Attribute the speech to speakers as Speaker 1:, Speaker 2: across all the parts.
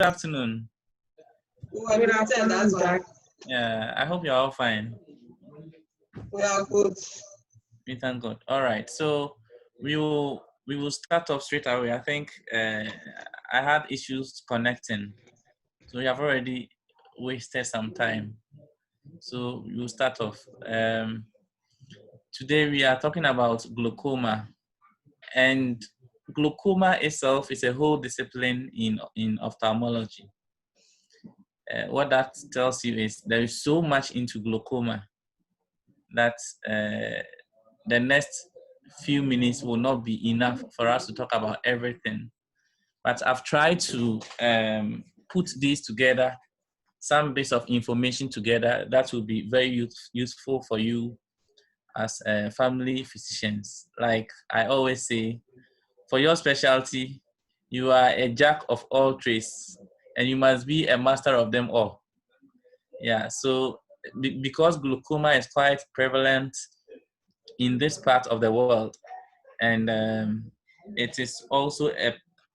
Speaker 1: afternoon.
Speaker 2: Good afternoon, Jack.
Speaker 1: Yeah, I hope you're all fine.
Speaker 2: We are good.
Speaker 1: We thank God. All right, so we will start off straight away. I think I had issues connecting, so we have already wasted some time. So we will start off. Today we are talking about glaucoma, and glaucoma itself is a whole discipline in ophthalmology. What that tells you is there is so much into glaucoma that the next few minutes will not be enough for us to talk about everything. But I've tried to put these together, some bits of information together that will be very useful for you as family physicians. Like I always say, for your specialty, you are a jack of all trades and you must be a master of them all. Yeah, so because glaucoma is quite prevalent in this part of the world, and it is also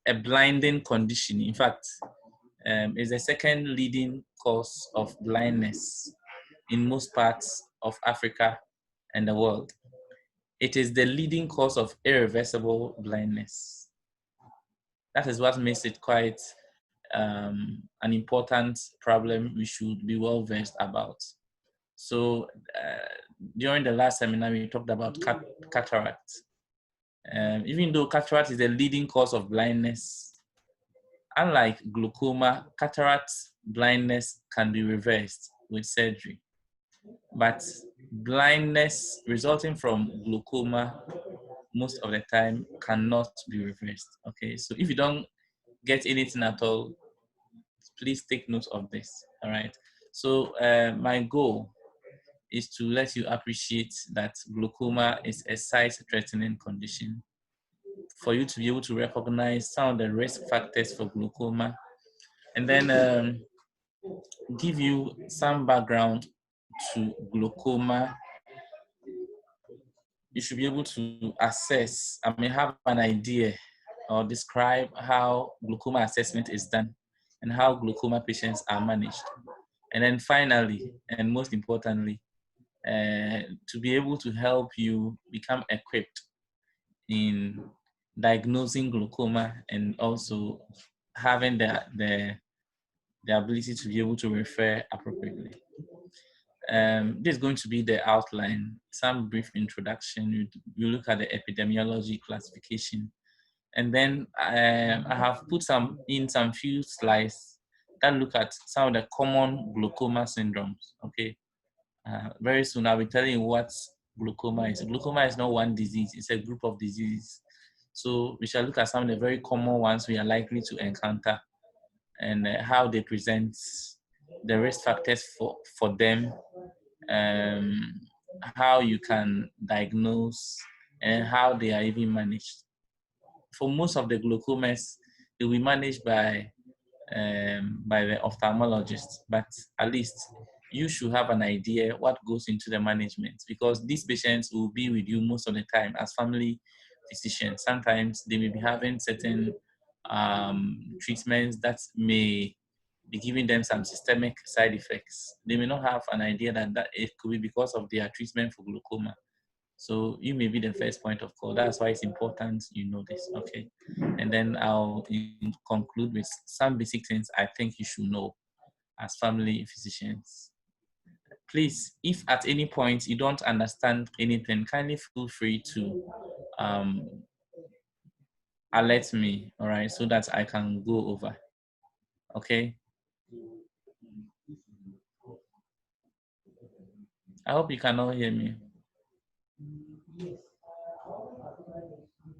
Speaker 1: a blinding condition. In fact, it's the second leading cause of blindness in most parts of Africa and the world. It is the leading cause of irreversible blindness. That is what makes it quite an important problem we should be well versed about. So during the last seminar, we talked about cataract. Even though cataract is the leading cause of blindness, unlike glaucoma, cataract blindness can be reversed with surgery. But blindness resulting from glaucoma most of the time cannot be reversed. Okay, so if you don't get anything at all, please take note of this. All right. So my goal is to let you appreciate that glaucoma is a sight-threatening condition, for you to be able to recognize some of the risk factors for glaucoma, and then give you some background to glaucoma. You should be able to assess, have an idea or describe how glaucoma assessment is done and how glaucoma patients are managed. And then finally, and most importantly, to be able to help you become equipped in diagnosing glaucoma and also having the ability to be able to refer appropriately. This is going to be the outline, some brief introduction. You look at the epidemiology classification, and then I have put some few slides that look at some of the common glaucoma syndromes. Okay, very soon I'll be telling you what glaucoma is. Glaucoma is not one disease; it's a group of diseases. So we shall look at some of the very common ones we are likely to encounter, and how they present, the risk factors for them, how you can diagnose, and how they are even managed. For most of the glaucomas, it will be managed by the ophthalmologist, but at least you should have an idea what goes into the management, because these patients will be with you most of the time as family physicians. Sometimes they may be having certain treatments that may be giving them some systemic side effects. They may not have an idea that it could be because of their treatment for glaucoma. So you may be the first point of call. That's why it's important you know this, okay? And then I'll conclude with some basic things I think you should know as family physicians. Please, if at any point you don't understand anything, kindly feel free to alert me, all right, so that I can go over, okay? I hope you can all hear me.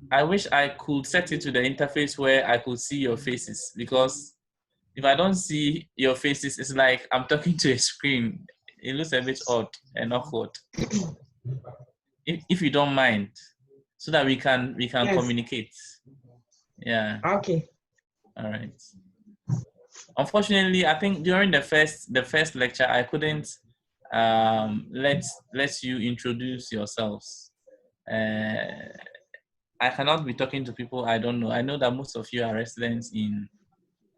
Speaker 1: I wish I could set it to the interface where I could see your faces, because if I don't see your faces, it's like I'm talking to a screen. It looks a bit odd and awkward. If you don't mind, so that we can yes, communicate. Yeah.
Speaker 2: Okay.
Speaker 1: All right. Unfortunately, I think during the first lecture, I couldn't let you introduce yourselves. I cannot be talking to people I don't know. I know that most of you are residents in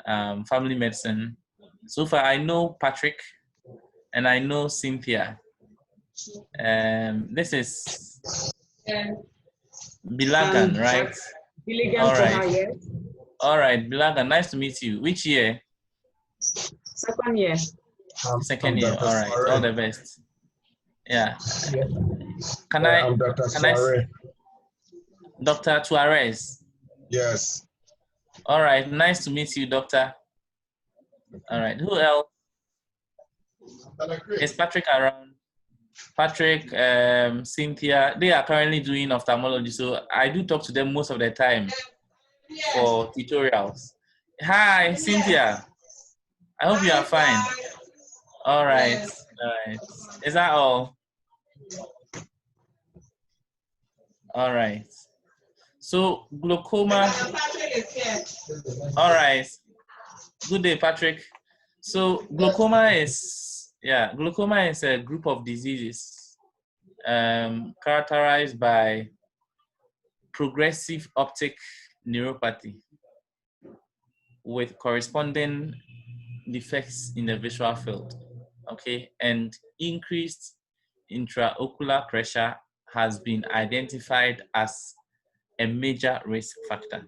Speaker 1: family medicine. So far, I know Patrick and I know Cynthia. This is Bilagan, right?
Speaker 2: Billigan
Speaker 1: All
Speaker 2: for
Speaker 1: right.
Speaker 2: her, yes.
Speaker 1: All right, Bilagan, nice to meet you. Which year?
Speaker 2: Second year.
Speaker 1: Second year. All right. All the best. Yeah. Can
Speaker 3: I'm Dr. Suare.
Speaker 1: Dr. Tuarez.
Speaker 3: Yes.
Speaker 1: All right. Nice to meet you, doctor. All right. Who else? Is Patrick around? Patrick, Cynthia, they are currently doing ophthalmology, so I do talk to them most of the time for tutorials. Hi, Cynthia. I hope you are fine. All right. All right. Is that all? All right. So glaucoma. All right. Good day, Patrick. So glaucoma is a group of diseases characterized by progressive optic neuropathy with corresponding defects in the visual field. Okay, and increased intraocular pressure has been identified as a major risk factor.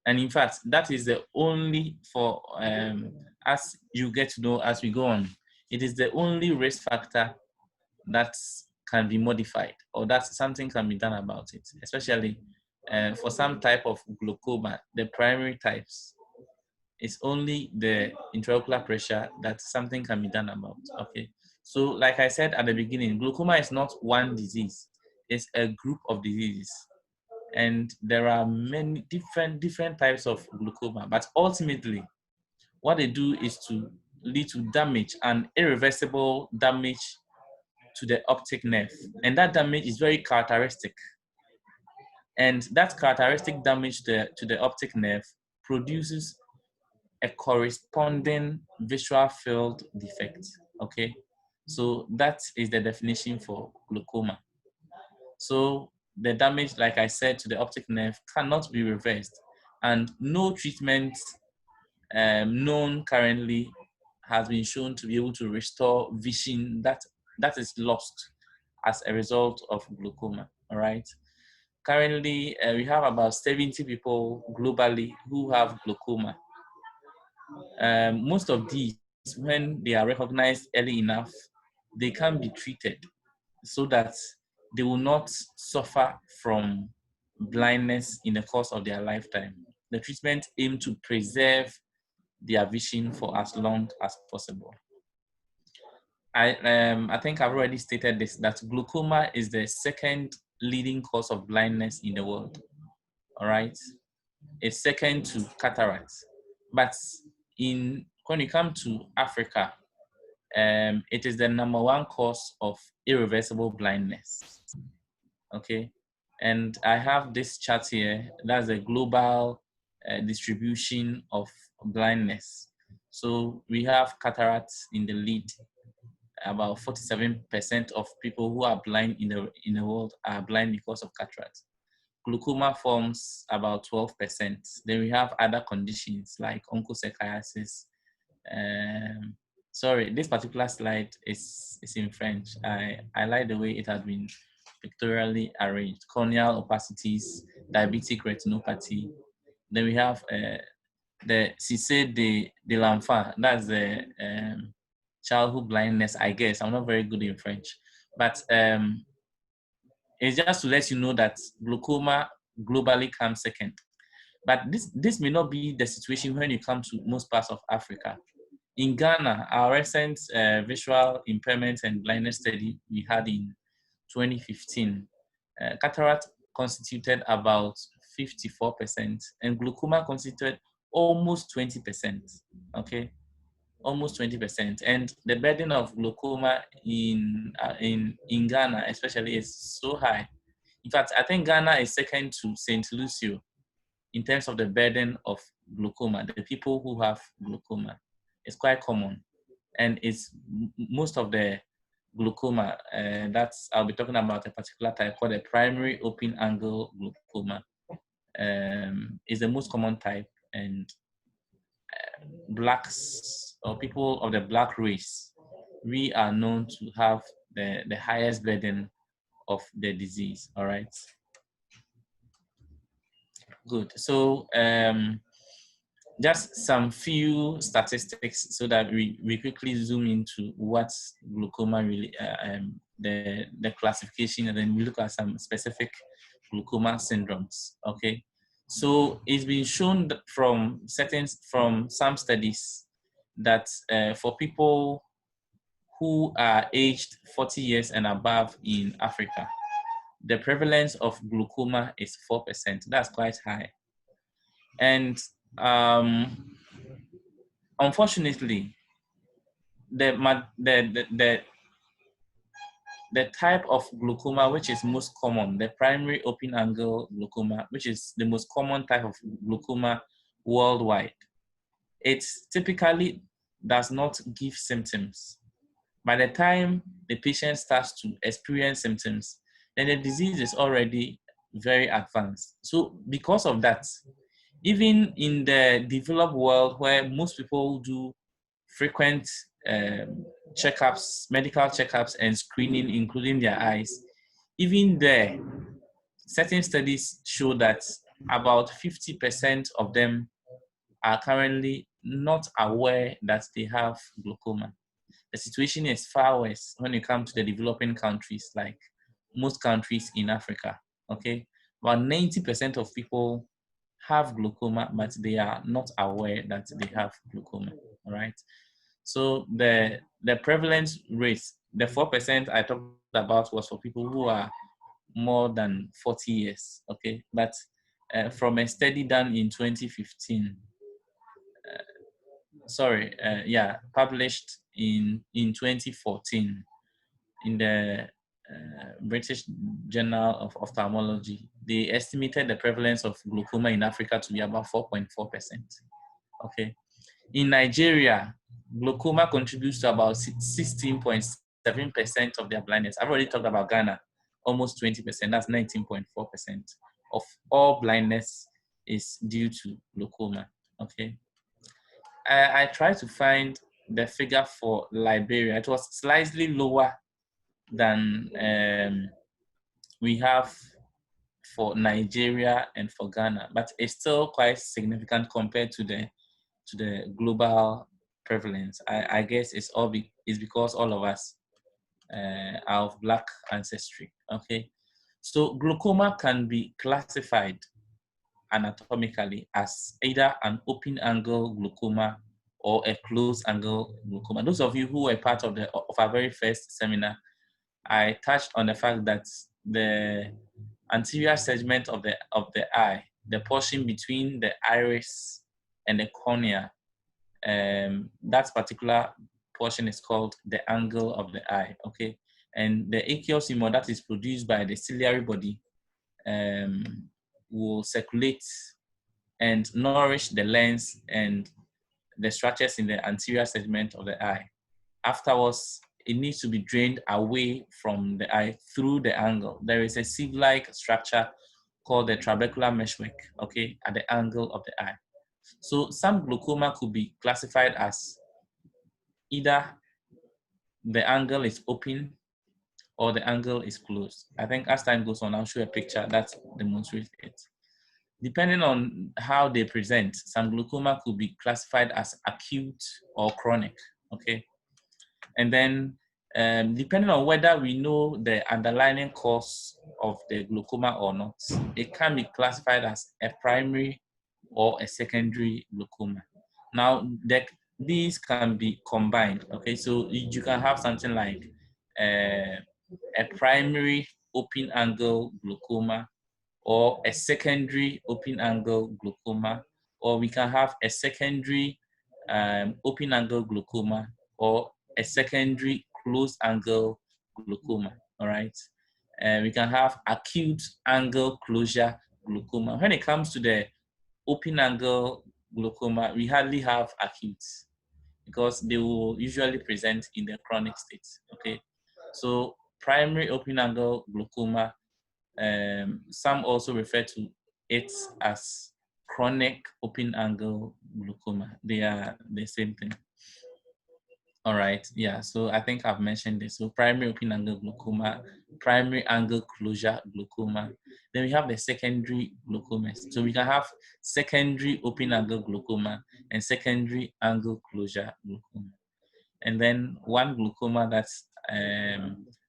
Speaker 1: And in fact, that is the only, for as you get to know as we go on, it is the only risk factor that can be modified, or that something can be done about it, especially for some type of glaucoma, the primary types. It's only the intraocular pressure that something can be done about. Okay, so like I said at the beginning, glaucoma is not one disease, it's a group of diseases. And there are many different types of glaucoma, but ultimately what they do is to lead to damage, and irreversible damage to the optic nerve, and that damage is very characteristic. And that characteristic damage to the optic nerve produces a corresponding visual field defect. Okay, so that is the definition for glaucoma. So the damage, like I said, to the optic nerve cannot be reversed, and no treatment known currently has been shown to be able to restore vision that is lost as a result of glaucoma. All right. Currently, we have about 70 people globally who have glaucoma. Most of these, when they are recognized early enough, they can be treated so that they will not suffer from blindness in the course of their lifetime. The treatment aims to preserve their vision for as long as possible. I think I've already stated this, that glaucoma is the second leading cause of blindness in the world. All right, it's second to cataract, but when it comes to Africa, it is the number one cause of irreversible blindness. Okay, and I have this chart here. That's the global distribution of blindness. So we have cataracts in the lead. About 47% of people who are blind in the world are blind because of cataracts. Glaucoma forms about 12%. Then we have other conditions like onchocerciasis. Sorry, this particular slide is in French. I like the way it has been pictorially arranged. Corneal opacities, diabetic retinopathy. Then we have the cisse de l'enfant. That's the childhood blindness, I guess. I'm not very good in French. But it's just to let you know that glaucoma globally comes second. But this may not be the situation when you come to most parts of Africa. In Ghana, our recent visual impairment and blindness study we had in 2015, cataract constituted about 54%, and glaucoma constituted almost 20%. Okay, almost 20%. And the burden of glaucoma in Ghana, especially, is so high. In fact, I think Ghana is second to St. Lucia in terms of the burden of glaucoma. The people who have glaucoma, it's quite common, and it's most of the glaucoma. I'll be talking about a particular type called a primary open angle glaucoma. Is the most common type, and blacks or people of the black race, we are known to have the highest burden of the disease. All right. Good. So just some few statistics so that we quickly zoom into what glaucoma really, the classification, and then we look at some specific glaucoma syndromes. Okay. So it's been shown that from some studies that for people who are aged 40 years and above in Africa, the prevalence of glaucoma is 4%. That's quite high. And unfortunately, the type of glaucoma which is most common, the primary open angle glaucoma, which is the most common type of glaucoma worldwide, it typically does not give symptoms. By the time the patient starts to experience symptoms, then the disease is already very advanced. So because of that, even in the developed world where most people do frequent checkups, medical checkups and screening, including their eyes, even there, certain studies show that about 50% of them are currently not aware that they have glaucoma. The situation is far worse when you come to the developing countries, like most countries in Africa. Okay, about 90% of people have glaucoma, but they are not aware that they have glaucoma. All right. So the prevalence rate, the 4% I talked about, was for people who are more than 40 years. Okay, but from a study done in 2015, published in 2014 in the British Journal of Ophthalmology, they estimated the prevalence of glaucoma in Africa to be about 4.4%. Okay. In Nigeria, glaucoma contributes to about 16.7% of their blindness. I've already talked about Ghana, almost 20%. That's 19.4% of all blindness is due to glaucoma. Okay. I tried to find the figure for Liberia. It was slightly lower than we have for Nigeria and for Ghana, but it's still quite significant compared to the global prevalence. I guess it's because all of us are of black ancestry. Okay, so glaucoma can be classified anatomically as either an open angle glaucoma or a closed angle glaucoma. Those of you who were part of our very first seminar, I touched on the fact that the anterior segment of the eye, the portion between the iris and the cornea, that particular portion is called the angle of the eye. Okay, and the aqueous humor that is produced by the ciliary body will circulate and nourish the lens and the structures in the anterior segment of the eye. Afterwards, it needs to be drained away from the eye through the angle. There is a sieve-like structure called the trabecular meshwork, okay, at the angle of the eye. So some glaucoma could be classified as either the angle is open or the angle is closed. I think as time goes on, I'll show a picture that demonstrates it. Depending on how they present, some glaucoma could be classified as acute or chronic, okay? And then depending on whether we know the underlying cause of the glaucoma or not, it can be classified as a primary or a secondary glaucoma. Now, these can be combined, okay? So you can have something like a primary open angle glaucoma, or a secondary open angle glaucoma, or we can have a secondary open angle glaucoma, or a secondary closed angle glaucoma. All right. We can have acute angle closure glaucoma. When it comes to the open angle glaucoma, we hardly have acute because they will usually present in the chronic state. Okay. So primary open angle glaucoma, some also refer to it as chronic open angle glaucoma. They are the same thing. All right, yeah, so I think I've mentioned this. So primary open angle glaucoma, primary angle closure glaucoma. Then we have the secondary glaucomas. So we can have secondary open angle glaucoma and secondary angle closure glaucoma. And then one glaucoma that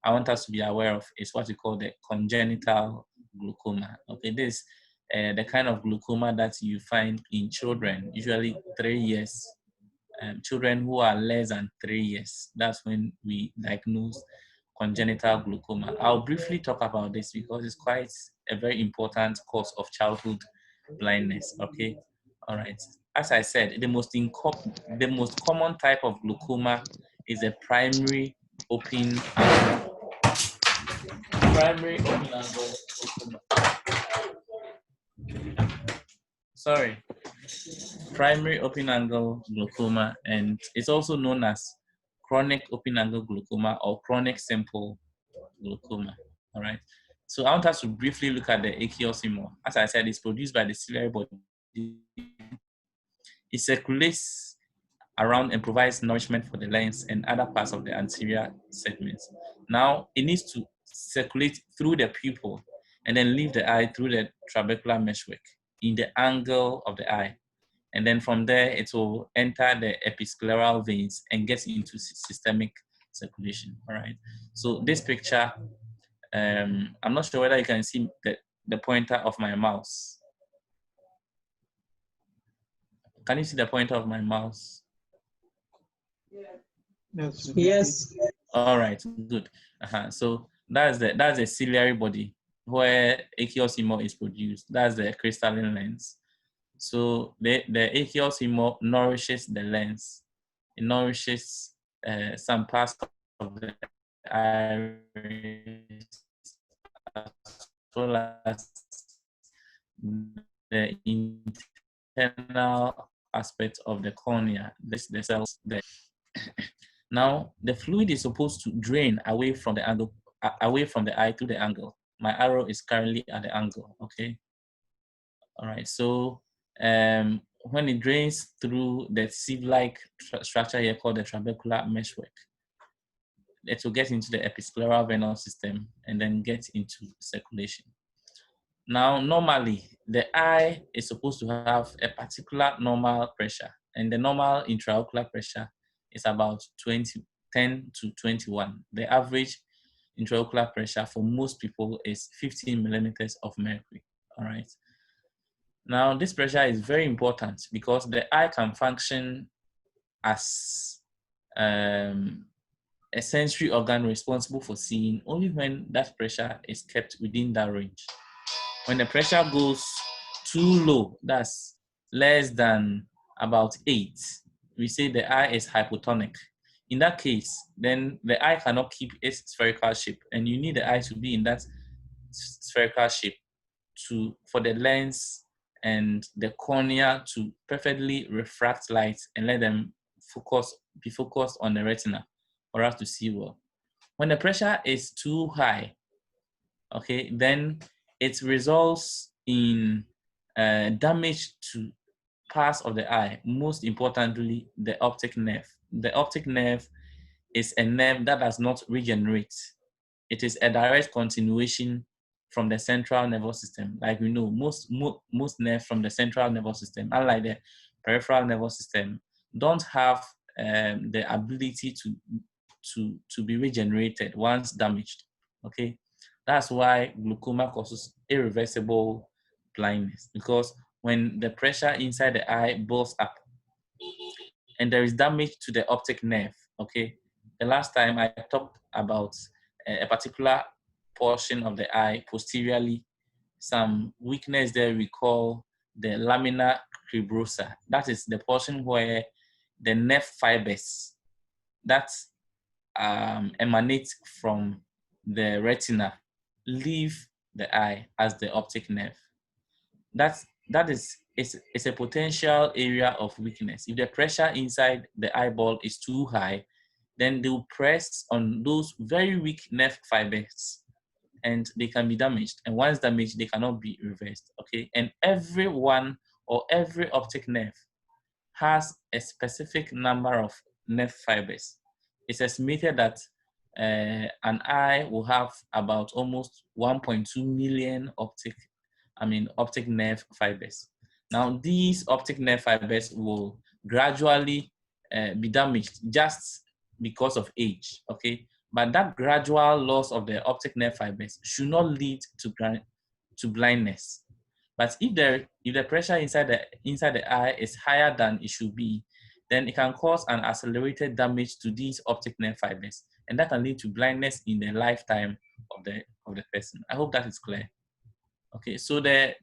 Speaker 1: I want us to be aware of is what we call the congenital glaucoma. Okay, this the kind of glaucoma that you find in children, usually 3 years. Children who are less than 3 years, that's when we diagnose congenital glaucoma. I'll briefly talk about this because it's quite a very important cause of childhood blindness. Okay, all right. As I said, the most common type of glaucoma is a primary open angle. Primary open angle glaucoma. Sorry. Primary open angle glaucoma, and it's also known as chronic open angle glaucoma or chronic simple glaucoma. All right. So I want us to briefly look at the aqueous humor. As I said, it's produced by the ciliary body. It circulates around and provides nourishment for the lens and other parts of the anterior segments. Now, it needs to circulate through the pupil and then leave the eye through the trabecular meshwork in the angle of the eye. And then from there, it will enter the episcleral veins and get into systemic circulation. All right. So this picture, I'm not sure whether you can see the pointer of my mouse. Can you see the pointer of my mouse?
Speaker 2: Yes.
Speaker 1: All right, good. So that's the ciliary body where aqueous humor is produced. That's the crystalline lens. So the aqueous humor nourishes the lens. It nourishes some parts of the iris as well as the internal aspect of the cornea. The cells there. Now the fluid is supposed to drain away from the angle, away from the eye to the angle. My arrow is currently at the angle. Okay. All right. So when it drains through the sieve-like structure here called the trabecular meshwork, it will get into the episcleral venous system and then get into circulation. Now, normally, the eye is supposed to have a particular normal pressure, and the normal intraocular pressure is about 10 to 21. The average intraocular pressure for most people is 15 millimeters of mercury. All right. Now, this pressure is very important because the eye can function as a sensory organ responsible for seeing only when that pressure is kept within that range. When the pressure goes too low, that's less than about 8, we say the eye is hypotonic. In that case, then the eye cannot keep its spherical shape, and you need the eye to be in that spherical shape for the lens and the cornea to perfectly refract light and let them be focused on the retina for us to see well. When the pressure is too high, okay, then it results in damage to parts of the eye, most importantly, the optic nerve. The optic nerve is a nerve that does not regenerate. It is a direct continuation from the central nervous system. Like we know, most nerves from the central nervous system, unlike the peripheral nervous system, don't have the ability to be regenerated once damaged. Okay, that's why glaucoma causes irreversible blindness, because when the pressure inside the eye builds up and there is damage to the optic nerve, okay, the last time I talked about a particular portion of the eye posteriorly, some weakness there we call the lamina cribrosa. That is the portion where the nerve fibers that emanate from the retina leave the eye as the optic nerve. That is a potential area of weakness. If the pressure inside the eyeball is too high, then they will press on those very weak nerve fibers and they can be damaged. And once damaged, they cannot be reversed. Okay. And every one or every optic nerve has a specific number of nerve fibers. It's estimated that an eye will have about almost 1.2 million optic nerve fibers. Now, these optic nerve fibers will gradually be damaged just because of age, okay? But that gradual loss of the optic nerve fibers should not lead to blindness. But if the pressure inside the eye is higher than it should be, then it can cause an accelerated damage to these optic nerve fibers, and that can lead to blindness in the lifetime of the person. I hope that is clear. Okay, so there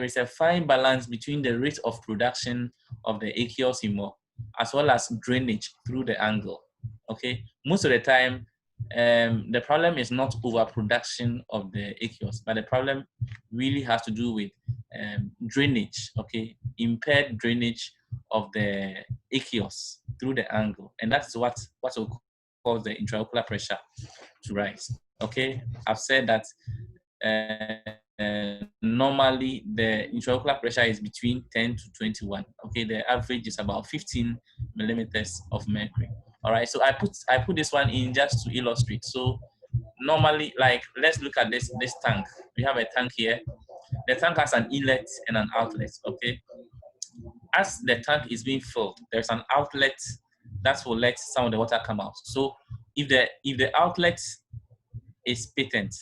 Speaker 1: is a fine balance between the rate of production of the aqueous humor as well as drainage through the angle. Okay, most of the time, the problem is not overproduction of the aqueous, but the problem really has to do with drainage. Okay, impaired drainage of the aqueous through the angle, and that's what will cause the intraocular pressure to rise. Okay, I've said that normally the intraocular pressure is between 10 to 21. Okay, the average is about 15 millimeters of mercury. All right, so I put this one in just to illustrate. So normally, like, let's look at this tank. We have a tank here. The tank has an inlet and an outlet. Okay, as the tank is being filled, there's an outlet that will let some of the water come out. So if the outlet is patent,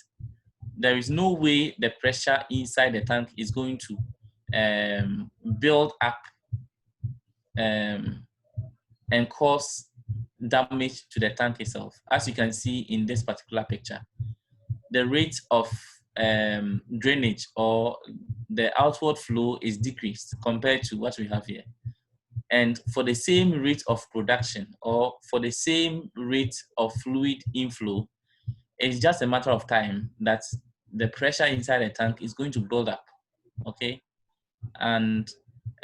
Speaker 1: there is no way the pressure inside the tank is going to build up and cause damage to the tank itself. As you can see in this particular picture, the rate of drainage or the outward flow is decreased compared to what we have here. And for the same rate of production or for the same rate of fluid inflow, it's just a matter of time that the pressure inside the tank is going to build up, okay? And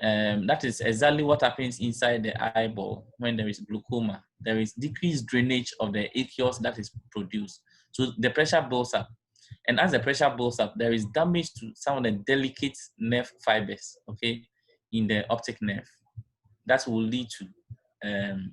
Speaker 1: that is exactly what happens inside the eyeball when there is glaucoma. There is decreased drainage of the aqueous that is produced. So the pressure builds up. And as the pressure builds up, there is damage to some of the delicate nerve fibers, okay, in the optic nerve. That will lead to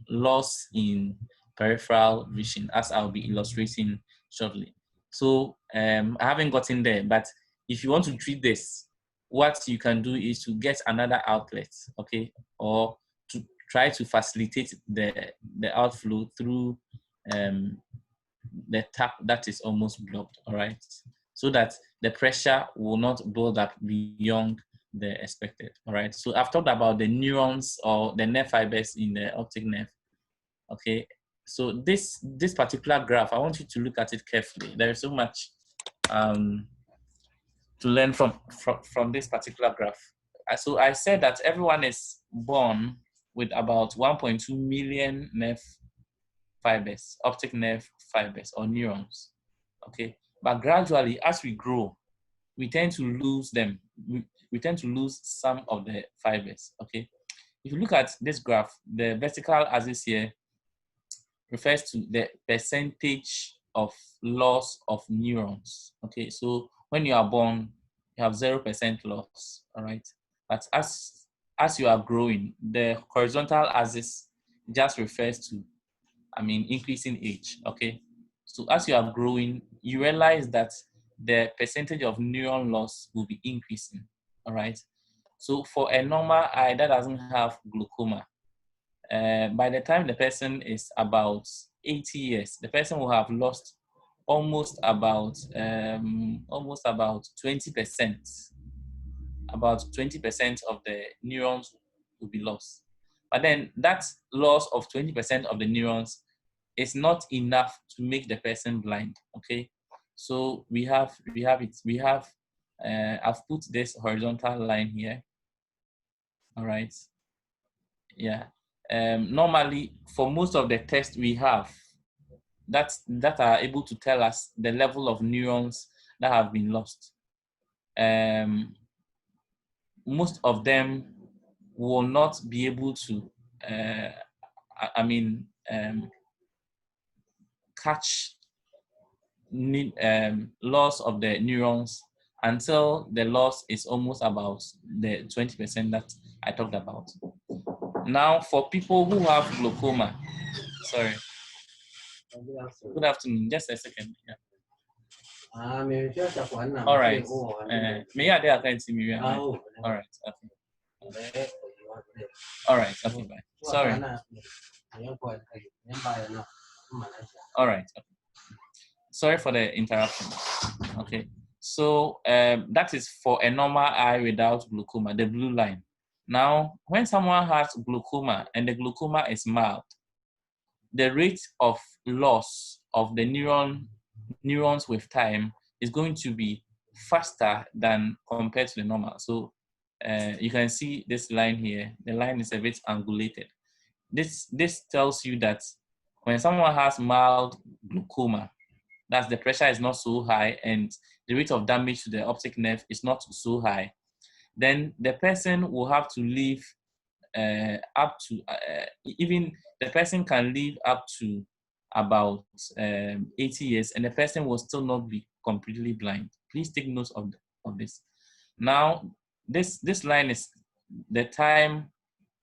Speaker 1: loss in peripheral vision, as I'll be illustrating shortly. So I haven't gotten there, but if you want to treat this, what you can do is to get another outlet, okay, or to try to facilitate the outflow through the tap that is almost blocked, all right, so that the pressure will not build up beyond the expected, all right. So I've talked about the neurons or the nerve fibers in the optic nerve, okay. So this particular graph, I want you to look at it carefully. There is so much to learn from this particular graph. So I said that everyone is born with about 1.2 million nerve fibers, optic nerve fibers or neurons, okay. But gradually, as we grow, we tend to lose them. We tend to lose some of the fibers, okay. If you look at this graph, the vertical axis here refers to the percentage of loss of neurons, okay. So when you are born, you have 0% loss, all right. But as you are growing, the horizontal axis just refers to, increasing age, okay. So as you are growing, you realize that the percentage of neuron loss will be increasing, all right. So for a normal eye that doesn't have glaucoma, by the time the person is about 80 years, the person will have lost almost about 20%. About 20% of the neurons will be lost. But then that loss of 20% of the neurons is not enough to make the person blind, okay? So we have I've put this horizontal line here, all right? Yeah. Normally, for most of the tests we have that are able to tell us the level of neurons that have been lost, most of them will not be able to, catch loss of the neurons until the loss is almost about the 20% that I talked about. Now, for people who have glaucoma, sorry. Good afternoon. Just a second. Yeah. All right. May I can see me? All right. Okay. All right. Okay. Bye. Sorry. All right. Okay. Sorry for the interruption. Okay. So that is for a normal eye without glaucoma, the blue line. Now, when someone has glaucoma and the glaucoma is mild, the rate of loss of the neurons with time is going to be faster than compared to the normal. So you can see this line here. The line is a bit angulated. This tells you that when someone has mild glaucoma, that the pressure is not so high and the rate of damage to the optic nerve is not so high, then the person will have to live up to, even the person can live up to about 80 years and the person will still not be completely blind. Please take note of this. Now, this line is the time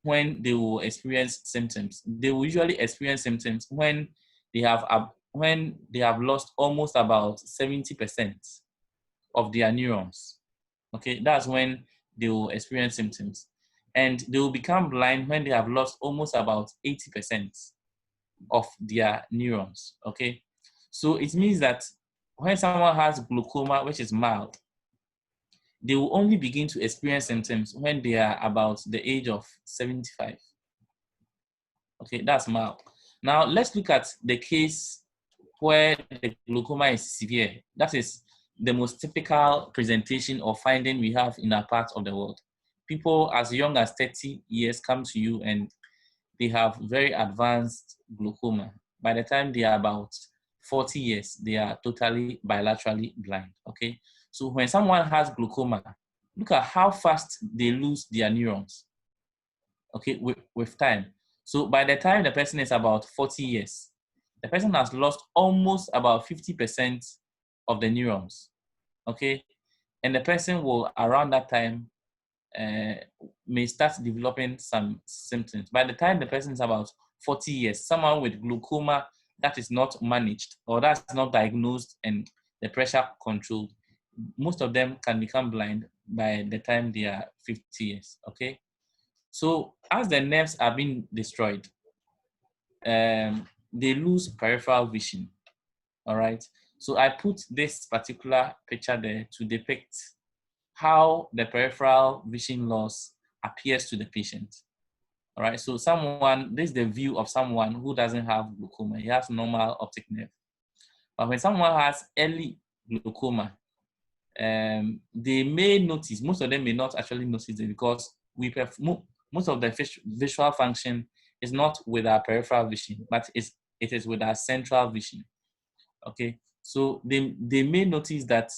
Speaker 1: when they will experience symptoms. They will usually experience symptoms when they have lost almost about 70% of their neurons. Okay, that's when they will experience symptoms. And they will become blind when they have lost almost about 80% of their neurons. Okay, so it means that when someone has glaucoma, which is mild, they will only begin to experience symptoms when they are about the age of 75. Okay, that's mild. Now, let's look at the case where the glaucoma is severe. That is the most typical presentation or finding we have in our part of the world. People as young as 30 years come to you and they have very advanced glaucoma. By the time they are about 40 years, they are totally bilaterally blind, okay? So when someone has glaucoma, look at how fast they lose their neurons, okay, with time. So by the time the person is about 40 years, the person has lost almost about 50% of the neurons, okay? And the person will, around that time, may start developing some symptoms. By the time the person is about 40 years, someone with glaucoma that is not managed or that's not diagnosed and the pressure controlled, most of them can become blind by the time they are 50 years, okay? So as the nerves are being destroyed, they lose peripheral vision, all right? So I put this particular picture there to depict how the peripheral vision loss appears to the patient, all right? So this is the view of someone who doesn't have glaucoma. He has normal optic nerve. But when someone has early glaucoma, they may notice, most of them may not actually notice it because most of the visual function is not with our peripheral vision, but it is with our central vision, okay? So they may notice that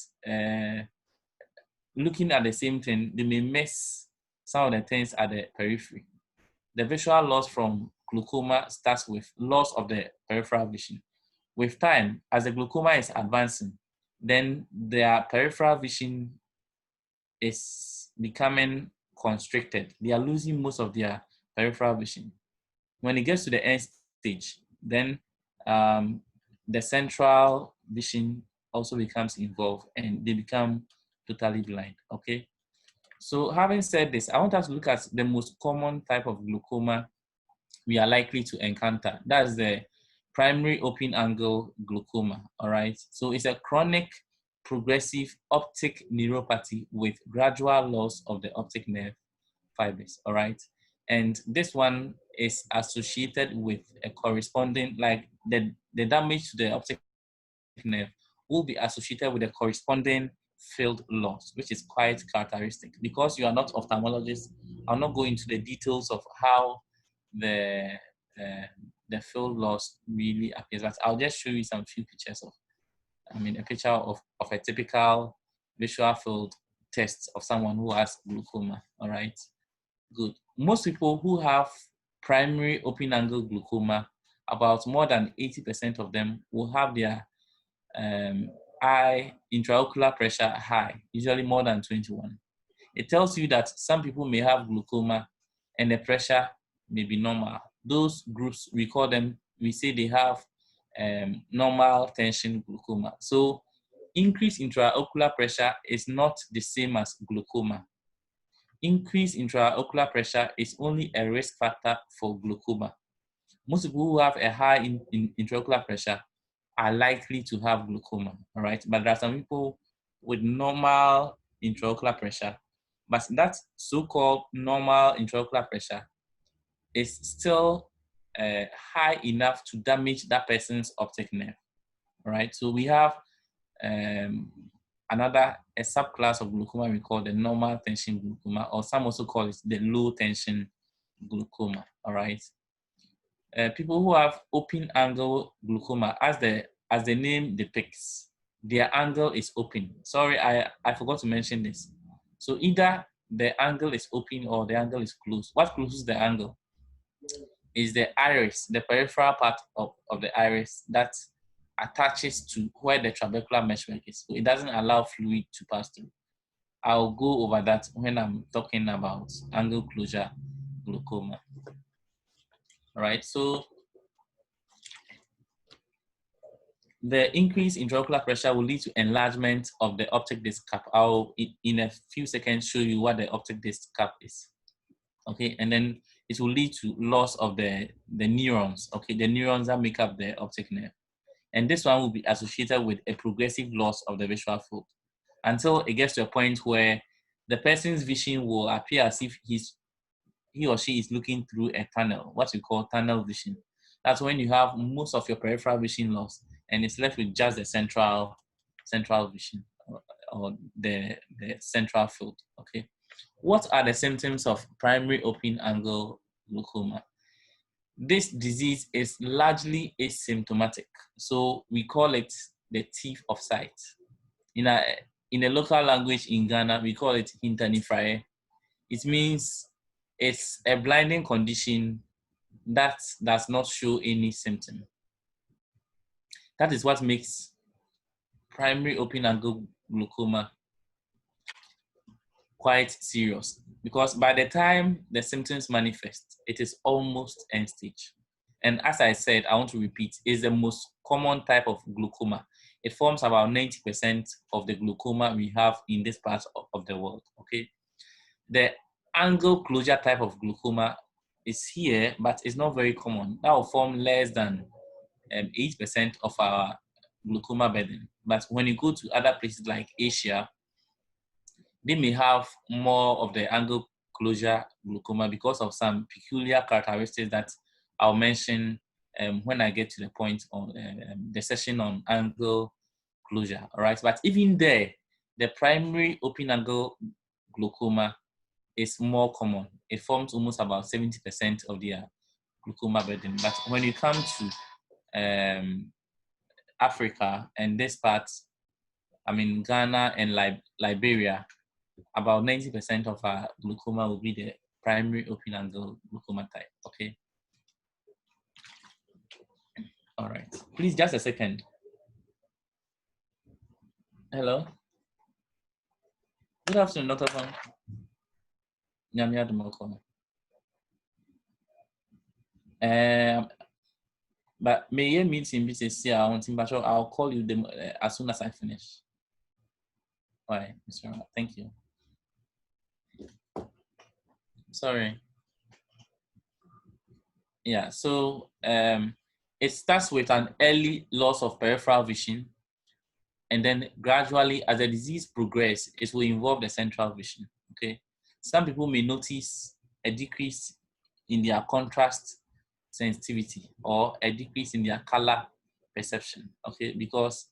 Speaker 1: looking at the same thing, they may miss some of the things at the periphery. The visual loss from glaucoma starts with loss of the peripheral vision. With time, as the glaucoma is advancing, then their peripheral vision is becoming constricted. They are losing most of their peripheral vision. When it gets to the end stage, then the central vision also becomes involved and they become totally blind, okay? So having said this, I want us to look at the most common type of glaucoma we are likely to encounter. That's the primary open angle glaucoma, all right? So it's a chronic progressive optic neuropathy with gradual loss of the optic nerve fibers, all right? And this one is associated with a corresponding, like the damage to the optic nerve will be associated with a corresponding field loss, which is quite characteristic. Because you are not ophthalmologist, I'll not go into the details of how the field loss really appears, but I'll just show you some few pictures of, a picture of a typical visual field test of someone who has glaucoma, all right? Good. Most people who have primary open angle glaucoma, about more than 80% of them will have their eye intraocular pressure high, usually more than 21. It tells you that some people may have glaucoma and the pressure may be normal. Those groups, we call them, we say they have normal tension glaucoma. So increased intraocular pressure is not the same as glaucoma. Increased intraocular pressure is only a risk factor for glaucoma. Most people who have a high intraocular pressure are likely to have glaucoma, all right? But there are some people with normal intraocular pressure, but that so-called normal intraocular pressure is still high enough to damage that person's optic nerve, all right? So we have a subclass of glaucoma we call the normal tension glaucoma, or some also call it the low tension glaucoma, all right? People who have open angle glaucoma, as the name depicts, their angle is open. Sorry, I forgot to mention this. So either the angle is open or the angle is closed. What closes the angle is the iris, the peripheral part of the iris that attaches to where the trabecular meshwork is. So it doesn't allow fluid to pass through. I'll go over that when I'm talking about angle closure glaucoma. All right, so the increase in intraocular pressure will lead to enlargement of the optic disc cap. I'll, in a few seconds, show you what the optic disc cap is. Okay, and then it will lead to loss of the neurons, okay, the neurons that make up the optic nerve. And this one will be associated with a progressive loss of the visual field until it gets to a point where the person's vision will appear as if he or she is looking through a tunnel, what we call tunnel vision. That's when you have most of your peripheral vision lost and it's left with just the central vision or the central field, okay? What are the symptoms of primary open angle glaucoma? This disease is largely asymptomatic, so we call it the thief of sight. In a local language in Ghana, we call it hintanifrae. It means it's a blinding condition that does not show any symptom. That is what makes primary open angle glaucoma quite serious, because by the time the symptoms manifest, it is almost end stage. And as I said, I want to repeat, it's the most common type of glaucoma. It forms about 90% of the glaucoma we have in this part of the world, okay? The angle closure type of glaucoma is here, but it's not very common. That will form less than 8% of our glaucoma burden. But when you go to other places like Asia, they may have more of the angle closure glaucoma because of some peculiar characteristics that I'll mention when I get to the point on the session on angle closure, all right? But even there, the primary open angle glaucoma is more common. It forms almost about 70% of their glaucoma burden. But when you come to Africa and this part, I mean Ghana and Liberia, about 90% of our glaucoma will be the primary open angle glaucoma type, okay? All right, please just a second. Hello? Good afternoon, Dr. Fong. But may you meet in BCC? I'll call you as soon as I finish. All right, Mr. Rama, thank you. Sorry. Yeah, so it starts with an early loss of peripheral vision, and then gradually, as the disease progresses, it will involve the central vision, okay? Some people may notice a decrease in their contrast sensitivity or a decrease in their color perception, okay? Because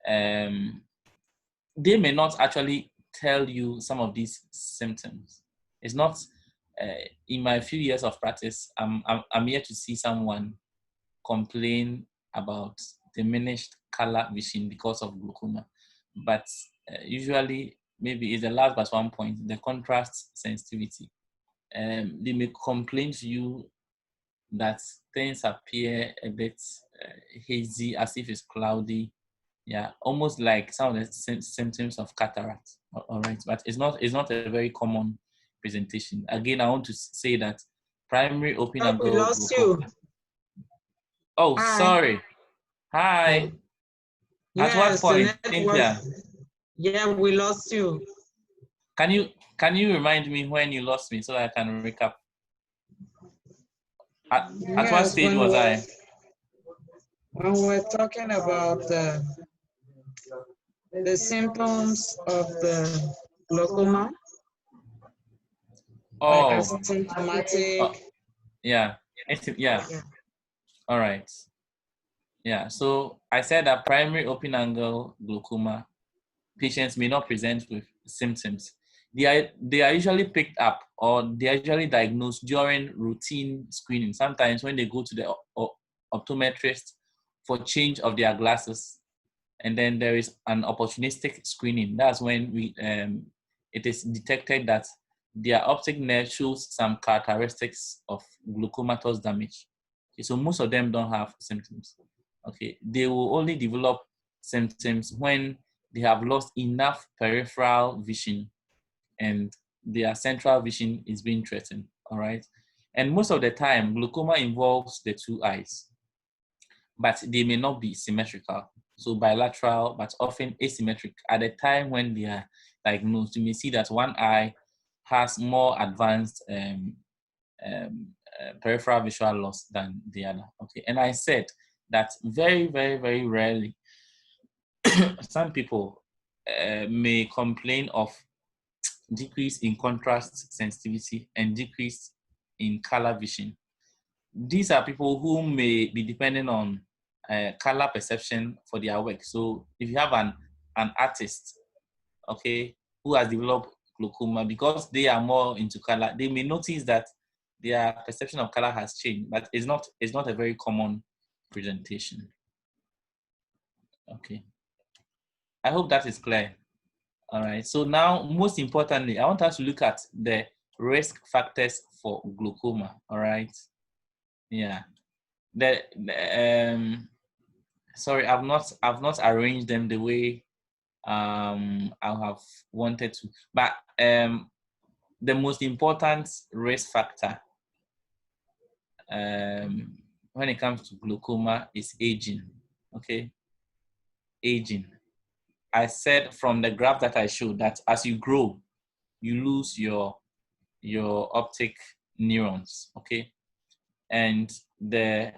Speaker 1: they may not actually tell you some of these symptoms. It's not, in my few years of practice, I'm here to see someone complain about diminished color vision because of glaucoma. But usually, maybe it's the last but one point, the contrast sensitivity. They may complain to you that things appear a bit hazy, as if it's cloudy, Yeah, almost like some of the symptoms of cataract. All right, but it's not a very common presentation. Again, I want to say that primary open
Speaker 2: Oh, we
Speaker 1: angle
Speaker 2: lost
Speaker 1: glaucoma.
Speaker 2: you.
Speaker 1: Oh,
Speaker 2: Hi.
Speaker 1: sorry. Hi. At what
Speaker 2: Yes, the
Speaker 1: point,
Speaker 2: network.
Speaker 1: Cynthia?
Speaker 2: Yeah, we lost you.
Speaker 1: Can you remind me when you lost me so that I can recap? At what
Speaker 2: Yes,
Speaker 1: stage was I?
Speaker 2: when we're talking about the symptoms of the glaucoma, like
Speaker 1: Oh,
Speaker 2: asymptomatic.
Speaker 1: yeah. Yeah.
Speaker 2: Yeah.
Speaker 1: All right. Yeah. So I said that primary open angle glaucoma patients may not present with symptoms. They are usually picked up or they are usually diagnosed during routine screening. Sometimes when they go to the optometrist for change of their glasses, and then there is an opportunistic screening. That's when it is detected that their optic nerve shows some characteristics of glaucomatous damage. Okay, so most of them don't have symptoms. Okay, they will only develop symptoms when they have lost enough peripheral vision and their central vision is being threatened. All right, and most of the time, glaucoma involves the two eyes, but they may not be symmetrical. So bilateral, but often asymmetric. At the time when they are diagnosed, you may see that one eye has more advanced peripheral visual loss than the other. Okay, and I said that very, very, very rarely, some people may complain of decrease in contrast sensitivity and decrease in color vision. These are people who may be depending on color perception for their work. So if you have an artist, okay, who has developed glaucoma, because they are more into color, they may notice that their perception of color has changed, but it's not a very common presentation. Okay, I hope that is clear. All right, so now most importantly, I want us to look at the risk factors for glaucoma. All right, yeah, the sorry, I've not arranged them the way I have wanted to. But the most important risk factor when it comes to glaucoma is aging. Okay, aging. I said from the graph that I showed that as you grow, you lose your optic neurons. Okay, and the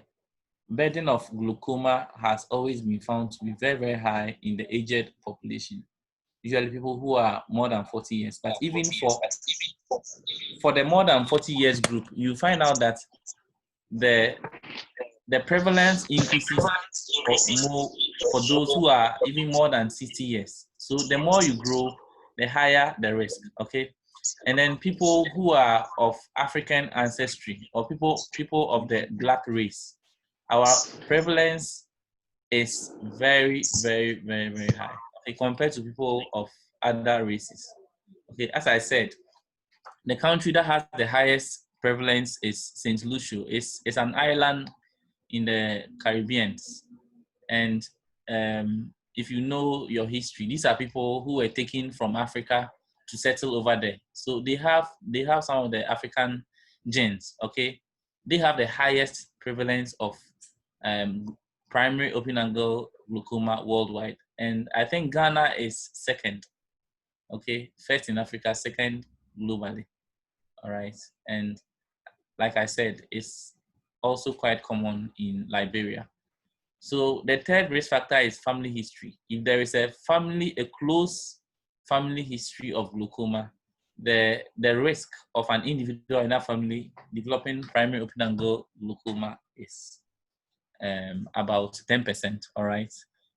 Speaker 1: burden of glaucoma has always been found to be very, very high in the aged population. Usually people who are more than 40 years. But even for the more than 40 years group, you find out that the prevalence increases for more for those who are even more than 60 years. So the more you grow, the higher the risk. Okay. And then people who are of African ancestry or people of the black race, our prevalence is very, very, very, very high, okay, compared to people of other races. Okay, as I said, the country that has the highest prevalence is St. Lucia. It's an island in the Caribbean. And if you know your history, these are people who were taken from Africa to settle over there. So they have some of the African genes, okay? They have the highest prevalence of primary open angle glaucoma worldwide. And I think Ghana is second, okay? First in Africa, second globally, all right? And like I said, it's also quite common in Liberia. So the third risk factor is family history. If there is a close family history of glaucoma, the risk of an individual in that family developing primary open angle glaucoma is about 10%, all right?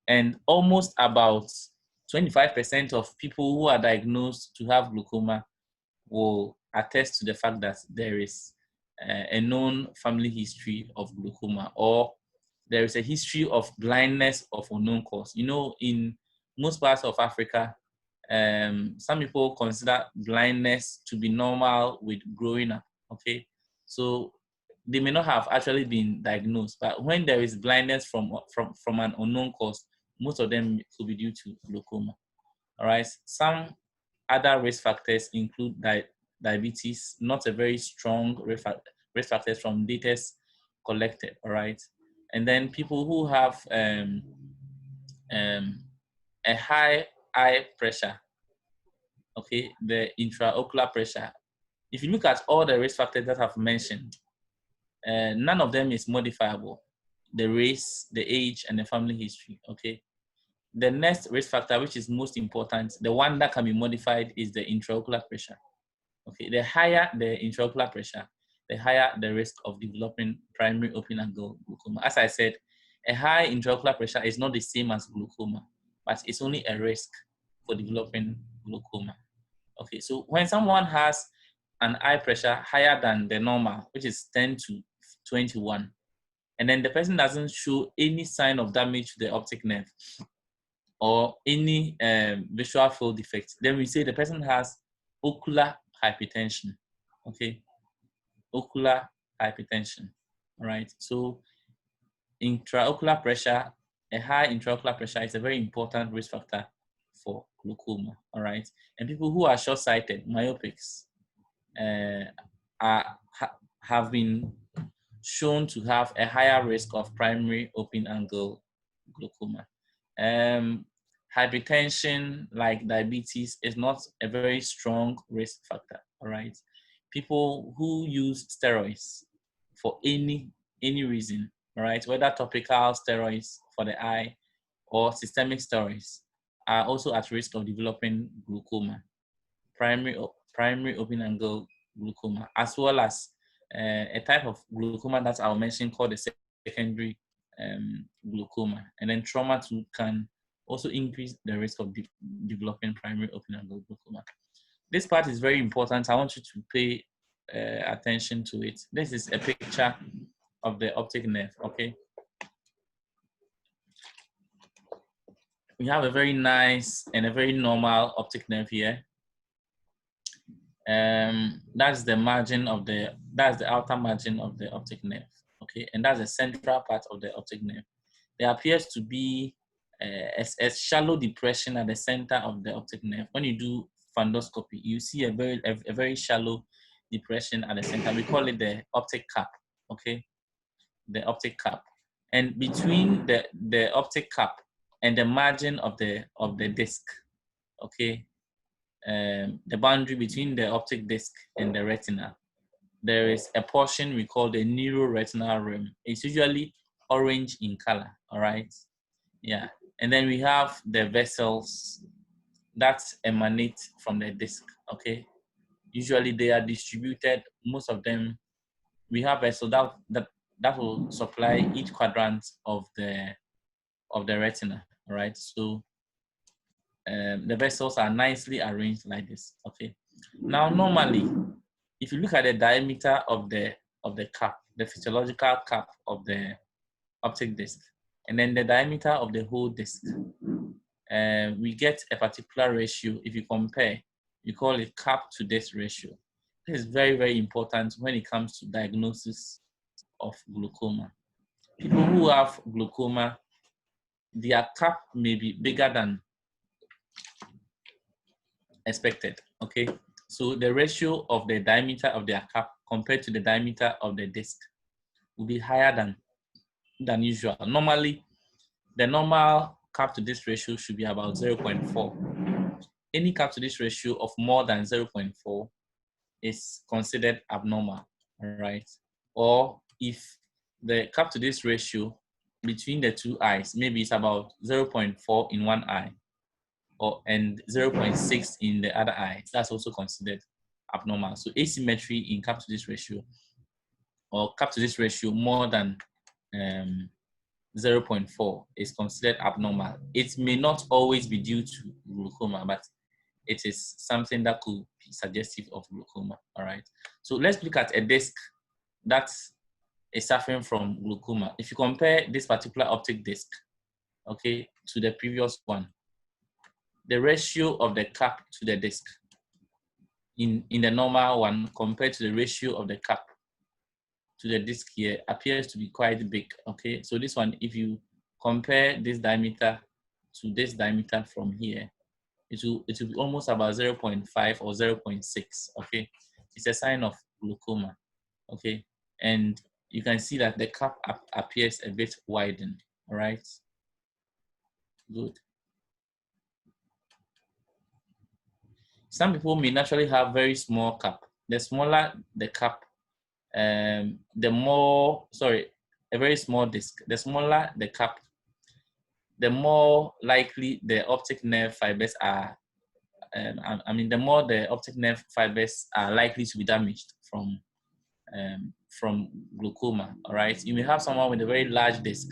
Speaker 1: And almost about 25% of people who are diagnosed to have glaucoma will attest to the fact that there is a known family history of glaucoma, or there is a history of blindness of unknown cause. You know, in most parts of Africa, some people consider blindness to be normal with growing up, okay? So they may not have actually been diagnosed, but when there is blindness from an unknown cause, most of them could be due to glaucoma. All right. Some other risk factors include diabetes, not a very strong risk factors from data collected. All right. And then people who have a high eye pressure, okay, the intraocular pressure. If you look at all the risk factors that I've mentioned, none of them is modifiable. The race, the age, and the family history, okay? The next risk factor, which is most important, the one that can be modified, is the intraocular pressure. Okay, the higher the intraocular pressure, the higher the risk of developing primary open-angle glaucoma. As I said, a high intraocular pressure is not the same as glaucoma, but it's only a risk for developing glaucoma. Okay, so when someone has an eye pressure higher than the normal, which is 10 to 21, and then the person doesn't show any sign of damage to the optic nerve or any visual field defect, then we say the person has ocular hypertension. Okay, ocular hypertension. All right, so intraocular pressure, a high intraocular pressure is a very important risk factor for glaucoma. All right, and people who are short-sighted, myopics, have been shown to have a higher risk of primary open-angle glaucoma. Hypertension, like diabetes, is not a very strong risk factor. All right, people who use steroids for any reason, all right, whether topical steroids for the eye or systemic steroids, are also at risk of developing glaucoma, primary open-angle glaucoma, as well as a type of glaucoma that I'll mention called the secondary glaucoma. And then trauma too can also increase the risk of developing primary open-angle glaucoma. This part is very important. I want you to pay attention to it. This is a picture of the optic nerve, okay? We have a very nice and a very normal optic nerve here. That's the margin of that's the outer margin of the optic nerve, okay? And that's the central part of the optic nerve. There appears to be a shallow depression at the center of the optic nerve. When you do fundoscopy, you see a very shallow depression at the center. We call it the optic cap, okay? The optic cap. And between the optic cap and the margin of the disc, okay, the boundary between the optic disc and the retina, there is a portion we call the neuroretinal rim. It's usually orange in color, all right? Yeah, and then we have the vessels that emanate from the disc, okay? Usually they are distributed, most of them, we have vessels that will supply each quadrant of the retina, all right? So the vessels are nicely arranged like this, okay? Now, normally, if you look at the diameter of the cap, the physiological cap of the optic disc, and then the diameter of the whole disc, we get a particular ratio. If you compare, you call it cap to disc ratio. This is very, very important when it comes to diagnosis of glaucoma. People who have glaucoma, their cap may be bigger than expected, okay? So the ratio of the diameter of their cap compared to the diameter of the disc will be higher than usual. Normally, the normal cap to disc ratio should be about 0.4. Any cap to disc ratio of more than 0.4 is considered abnormal, all right? Or if the cap to disc ratio between the two eyes, maybe it's about 0.4 in one eye, and 0.6 in the other eye, that's also considered abnormal. So asymmetry in cap to disc ratio, or cap to disc ratio more than 0.4 is considered abnormal. It may not always be due to glaucoma, but it is something that could be suggestive of glaucoma, all right? So let's look at a disc that is suffering from glaucoma. If you compare this particular optic disc, okay, to the previous one, the ratio of the cap to the disc in the normal one compared to the ratio of the cap to the disc here appears to be quite big, okay? So this one, if you compare this diameter to this diameter from here, it will be almost about 0.5 or 0.6. Okay, it's a sign of glaucoma. Okay, and you can see that the cap appears a bit widened. All right, good. Some people may naturally have very small cap. The smaller the cap, the more, a very small disc. The smaller the cap, the more likely the optic nerve fibers are. The more the optic nerve fibers are likely to be damaged from glaucoma. All right, you may have someone with a very large disc,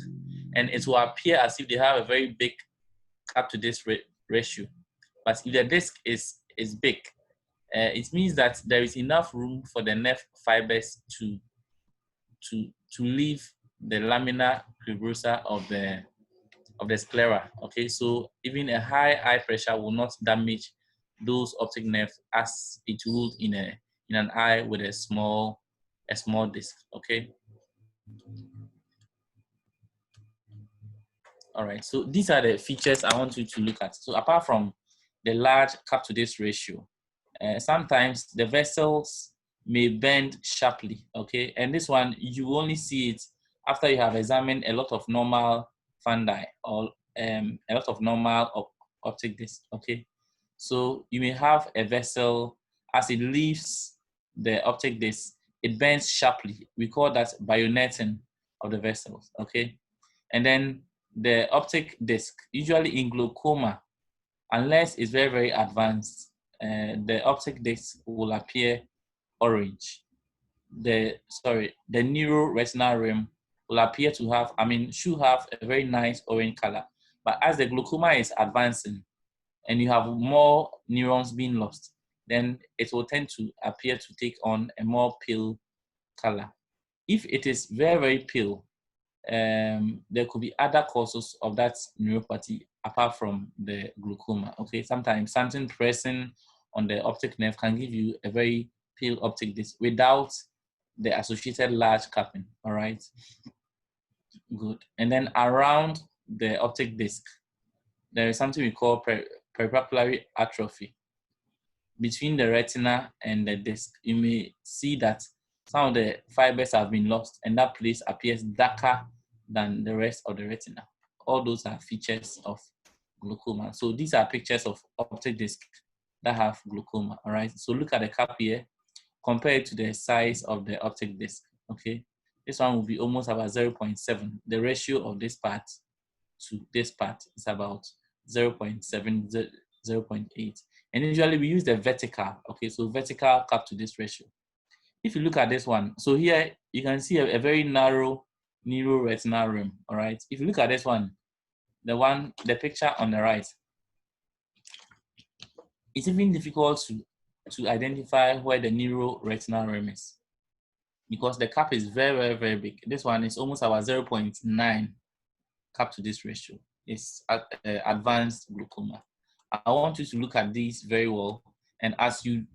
Speaker 1: and it will appear as if they have a very big cap to disc ratio. But if the disc is big, it means that there is enough room for the nerve fibers to leave the lamina cribrosa of the sclera. Okay, so even a high eye pressure will not damage those optic nerves as it would in an eye with a small disc. Okay. All right, so these are the features I want you to look at. So apart from the large cap to disc ratio, sometimes the vessels may bend sharply. Okay, and this one you only see it after you have examined a lot of normal fundi or a lot of normal optic disc. Okay, so you may have a vessel as it leaves the optic disc, it bends sharply. We call that bayoneting of the vessels. Okay, and then the optic disc, usually in glaucoma, unless it's very, very advanced, the optic disc will appear orange. The neuroretinal rim will appear to have, should have a very nice orange color. But as the glaucoma is advancing and you have more neurons being lost, then it will tend to appear to take on a more pale color. If it is very, very pale, there could be other causes of that neuropathy apart from the glaucoma. Okay, sometimes something pressing on the optic nerve can give you a very pale optic disc without the associated large capping. All right, good. And then around the optic disc, there is something we call peripapillary atrophy. Between the retina and the disc, you may see that some of the fibers have been lost and that place appears darker than the rest of the retina. All those are features of glaucoma. So these are pictures of optic disc that have glaucoma. All right, so look at the cap here, compare it to the size of the optic disc. Okay, this one will be almost about 0.7. The ratio of this part to this part is about 0.7, 0.8. And usually we use the vertical. Okay, so vertical cap to disc ratio. If you look at this one, so here you can see a very narrow neuroretinal rim. All right, if you look at this one, the picture on the right, it's even difficult to identify where the neuroretinal rim is because the cap is very, very, very big. This one is almost about 0.9 cap to disc ratio. It's advanced glaucoma. I want you to look at these very well, and as you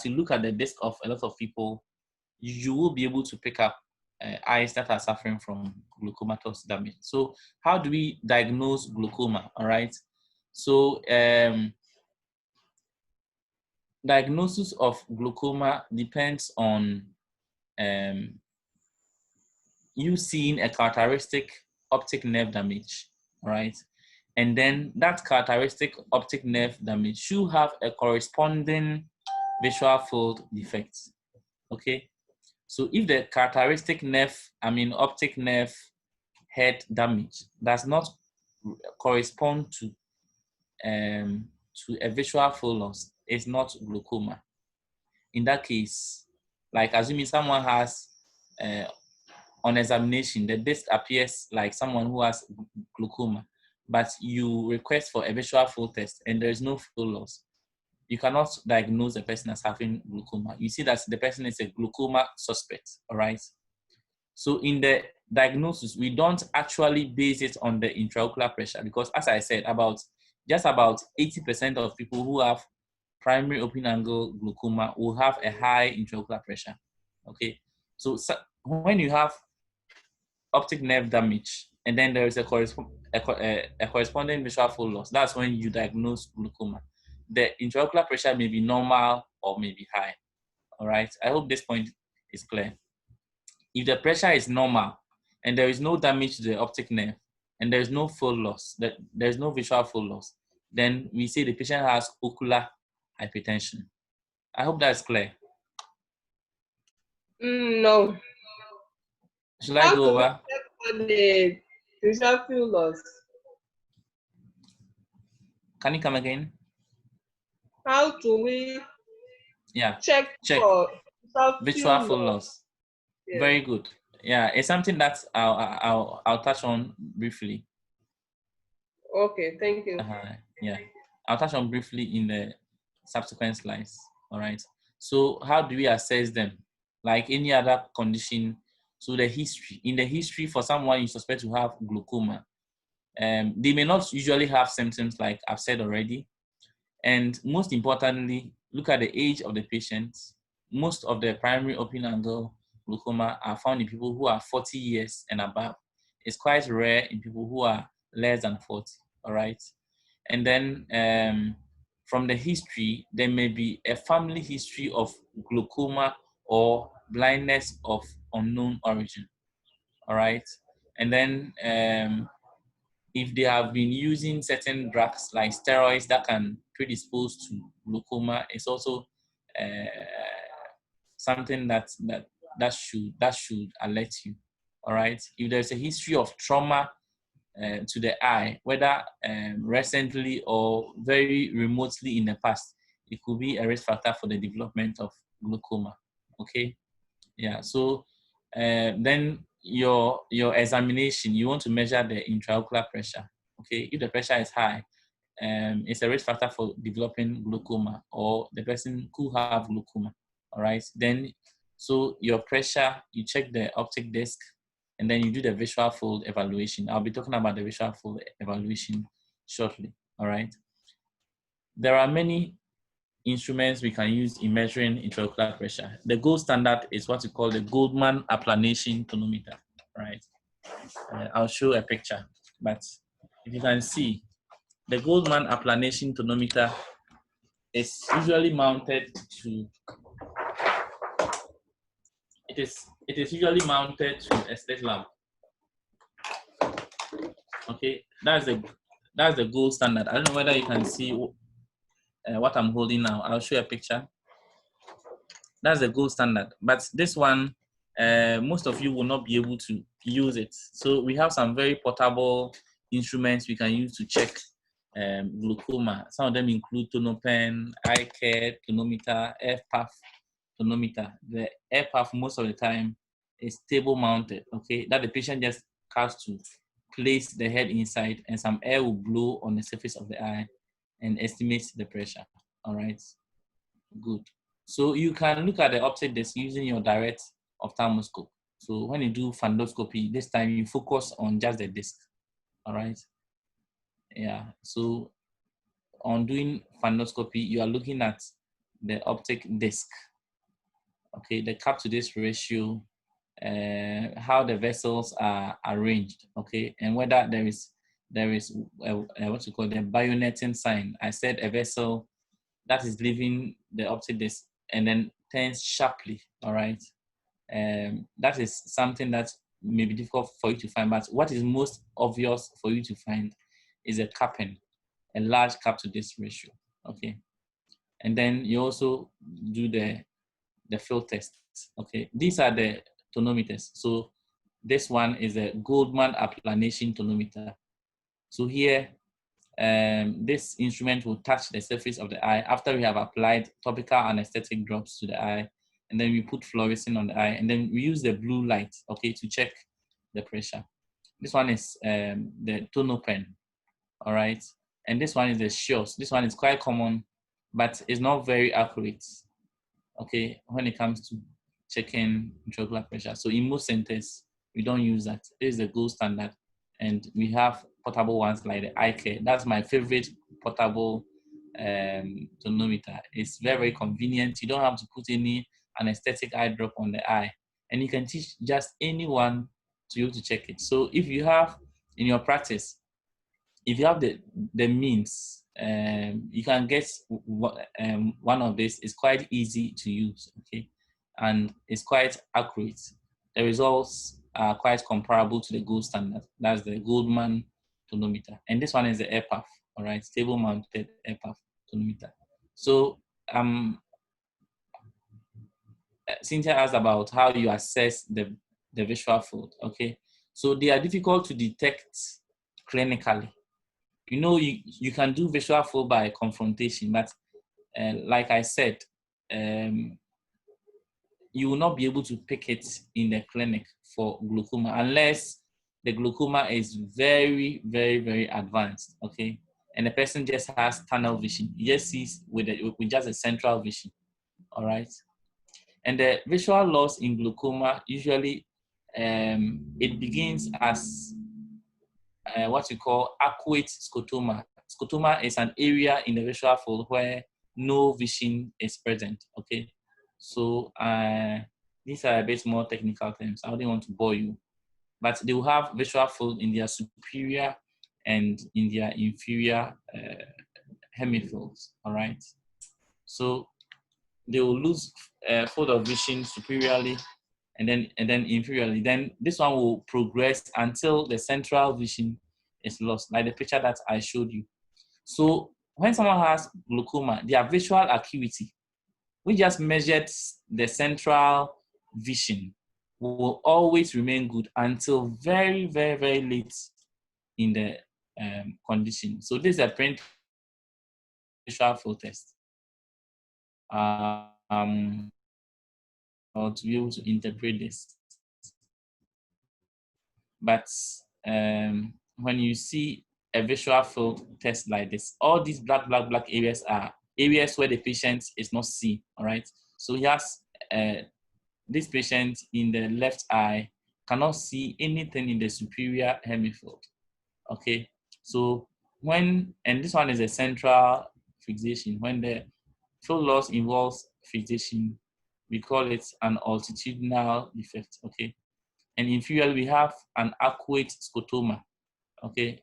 Speaker 1: look at the disc of a lot of people, you will be able to pick up eyes that are suffering from glaucomatous damage. So how do we diagnose glaucoma? All right, so diagnosis of glaucoma depends on you seeing a characteristic optic nerve damage. All right, and then that characteristic optic nerve damage should have a corresponding visual field defect. Okay, so if the characteristic optic nerve head damage does not correspond to a visual field loss, it's not glaucoma. In that case, like assuming someone has on examination, the disc appears like someone who has glaucoma, but you request for a visual field test and there is no field loss, you cannot diagnose a person as having glaucoma. You see that the person is a glaucoma suspect, all right? So in the diagnosis, we don't actually base it on the intraocular pressure because as I said, just about 80% of people who have primary open angle glaucoma will have a high intraocular pressure, okay? So when you have optic nerve damage and then there is a corresponding visual field loss. That's when you diagnose glaucoma. The intraocular pressure may be normal or may be high. All right. I hope this point is clear. If the pressure is normal and there is no damage to the optic nerve and there is no field loss, that there is no visual field loss, then we say the patient has ocular hypertension. I hope that's clear.
Speaker 2: No.
Speaker 1: Should I go over?
Speaker 2: How to the visual field loss?
Speaker 1: Can you come again?
Speaker 2: How do we check
Speaker 1: for visual field
Speaker 2: loss?
Speaker 1: loss? Yeah. Very good. Yeah, it's something that I'll touch on briefly.
Speaker 2: Okay, thank you.
Speaker 1: Yeah, I'll touch on briefly in the subsequent slides. All right. So how do we assess them? Like any other condition. So the history. In the history, for someone you suspect to have glaucoma, they may not usually have symptoms like I've said already. And most importantly, look at the age of the patient. Most of the primary open angle glaucoma are found in people who are 40 years and above. It's quite rare in people who are less than 40, all right? And then from the history, there may be a family history of glaucoma or blindness of unknown origin, all right? And then if they have been using certain drugs like steroids that can predispose to glaucoma, it's also something that should alert you. All right. If there's a history of trauma to the eye, whether recently or very remotely in the past, it could be a risk factor for the development of glaucoma. Okay. Yeah. So then your examination, you want to measure the intraocular pressure. Okay. If the pressure is high, it's a risk factor for developing glaucoma, or the person could have glaucoma. All right. Then, so your pressure, you check the optic disc, and then you do the visual field evaluation. I'll be talking about the visual field evaluation shortly. All right. There are many instruments we can use in measuring intraocular pressure. The gold standard is what we call the Goldman applanation tonometer. Right. I'll show a picture, but if you can see, the Goldman applanation tonometer is usually mounted to. It is usually mounted to a slit lamp. Okay, that's the gold standard. I don't know whether you can see what I'm holding now. I'll show you a picture. That's the gold standard. But this one, most of you will not be able to use it. So we have some very portable instruments we can use to check glaucoma. Some of them include tonopen, eye care, tonometer, F-puff tonometer. The F-puff most of the time is table mounted, okay? That the patient just has to place the head inside and some air will blow on the surface of the eye and estimate the pressure, all right? Good. So you can look at the optic disc using your direct ophthalmoscope. So when you do fundoscopy, this time you focus on just the disc, all right? Yeah, so on doing fundoscopy, you are looking at the optic disc, okay, the cap to disc ratio, how the vessels are arranged, okay, and whether there is what you call the bayoneting sign. I said a vessel that is leaving the optic disc and then turns sharply, all right? That is something that may be difficult for you to find, but what is most obvious for you to find is a capping, a large cap to disc ratio, okay? And then you also do the field test, okay? These are the tonometers. So this one is a Goldman applanation tonometer. So here, this instrument will touch the surface of the eye after we have applied topical anesthetic drops to the eye, and then we put fluorescein on the eye, and then we use the blue light, okay, to check the pressure. This one is the tonopen, all right? And this one is the Shios. This one is quite common, but it's not very accurate, okay, when it comes to checking intraocular pressure. So in most centers, we don't use that. This is the gold standard. And we have portable ones like the eye care. That's my favorite portable tonometer. It's very, very convenient. You don't have to put any anesthetic eye drop on the eye. And you can teach just anyone to be able to check it. So if you have in your practice, if you have the means, you can get one of these. It's quite easy to use, okay, and it's quite accurate. The results are quite comparable to the gold standard. That's the Goldman tonometer, and this one is the EPAF, all right, stable mounted EPAF tonometer. So Cynthia asked about how you assess the visual field, okay? So they are difficult to detect clinically. You know, you can do visual field by confrontation, but like I said, you will not be able to pick it in the clinic for glaucoma unless the glaucoma is very, very, very advanced, okay? And the person just has tunnel vision. He just sees with just a central vision, all right? And the visual loss in glaucoma, usually it begins as what we call aqueous scotoma. Scotoma is an area in the visual field where no vision is present, okay? So these are a bit more technical terms. I wouldn't want to bore you. But they will have visual field in their superior and in their inferior hemifields, all right? So they will lose field of vision superiorly and then inferiorly. Then this one will progress until the central vision is lost, like the picture that I showed you. So when someone has glaucoma, their visual acuity, we just measured the central vision, will always remain good until very, very, very late in the condition. So this is a print visual field test. Or to be able to interpret this. But when you see a visual field test like this, all these black areas are areas where the patient is not seen, all right? So he has, this patient in the left eye cannot see anything in the superior hemifield, okay? So and this one is a central fixation. When the field loss involves fixation, we call it an altitudinal defect, okay? And inferior, we have an aqueous scotoma, okay?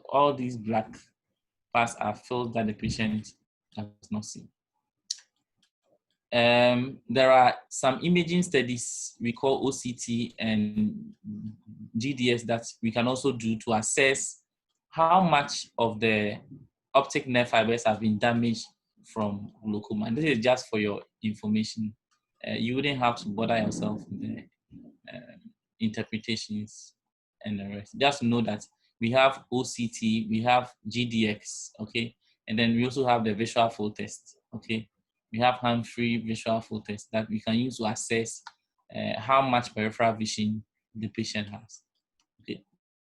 Speaker 1: All these black parts are fields that the patient does not see. There are some imaging studies we call OCT and GDS that we can also do to assess how much of the optic nerve fibers have been damaged from glaucoma. And this is just for your information. You wouldn't have to bother yourself with the interpretations and the rest. Just know that we have OCT, we have GDX, okay? And then we also have the visual field test, okay? We have hand-free visual field test that we can use to assess how much peripheral vision the patient has. Okay.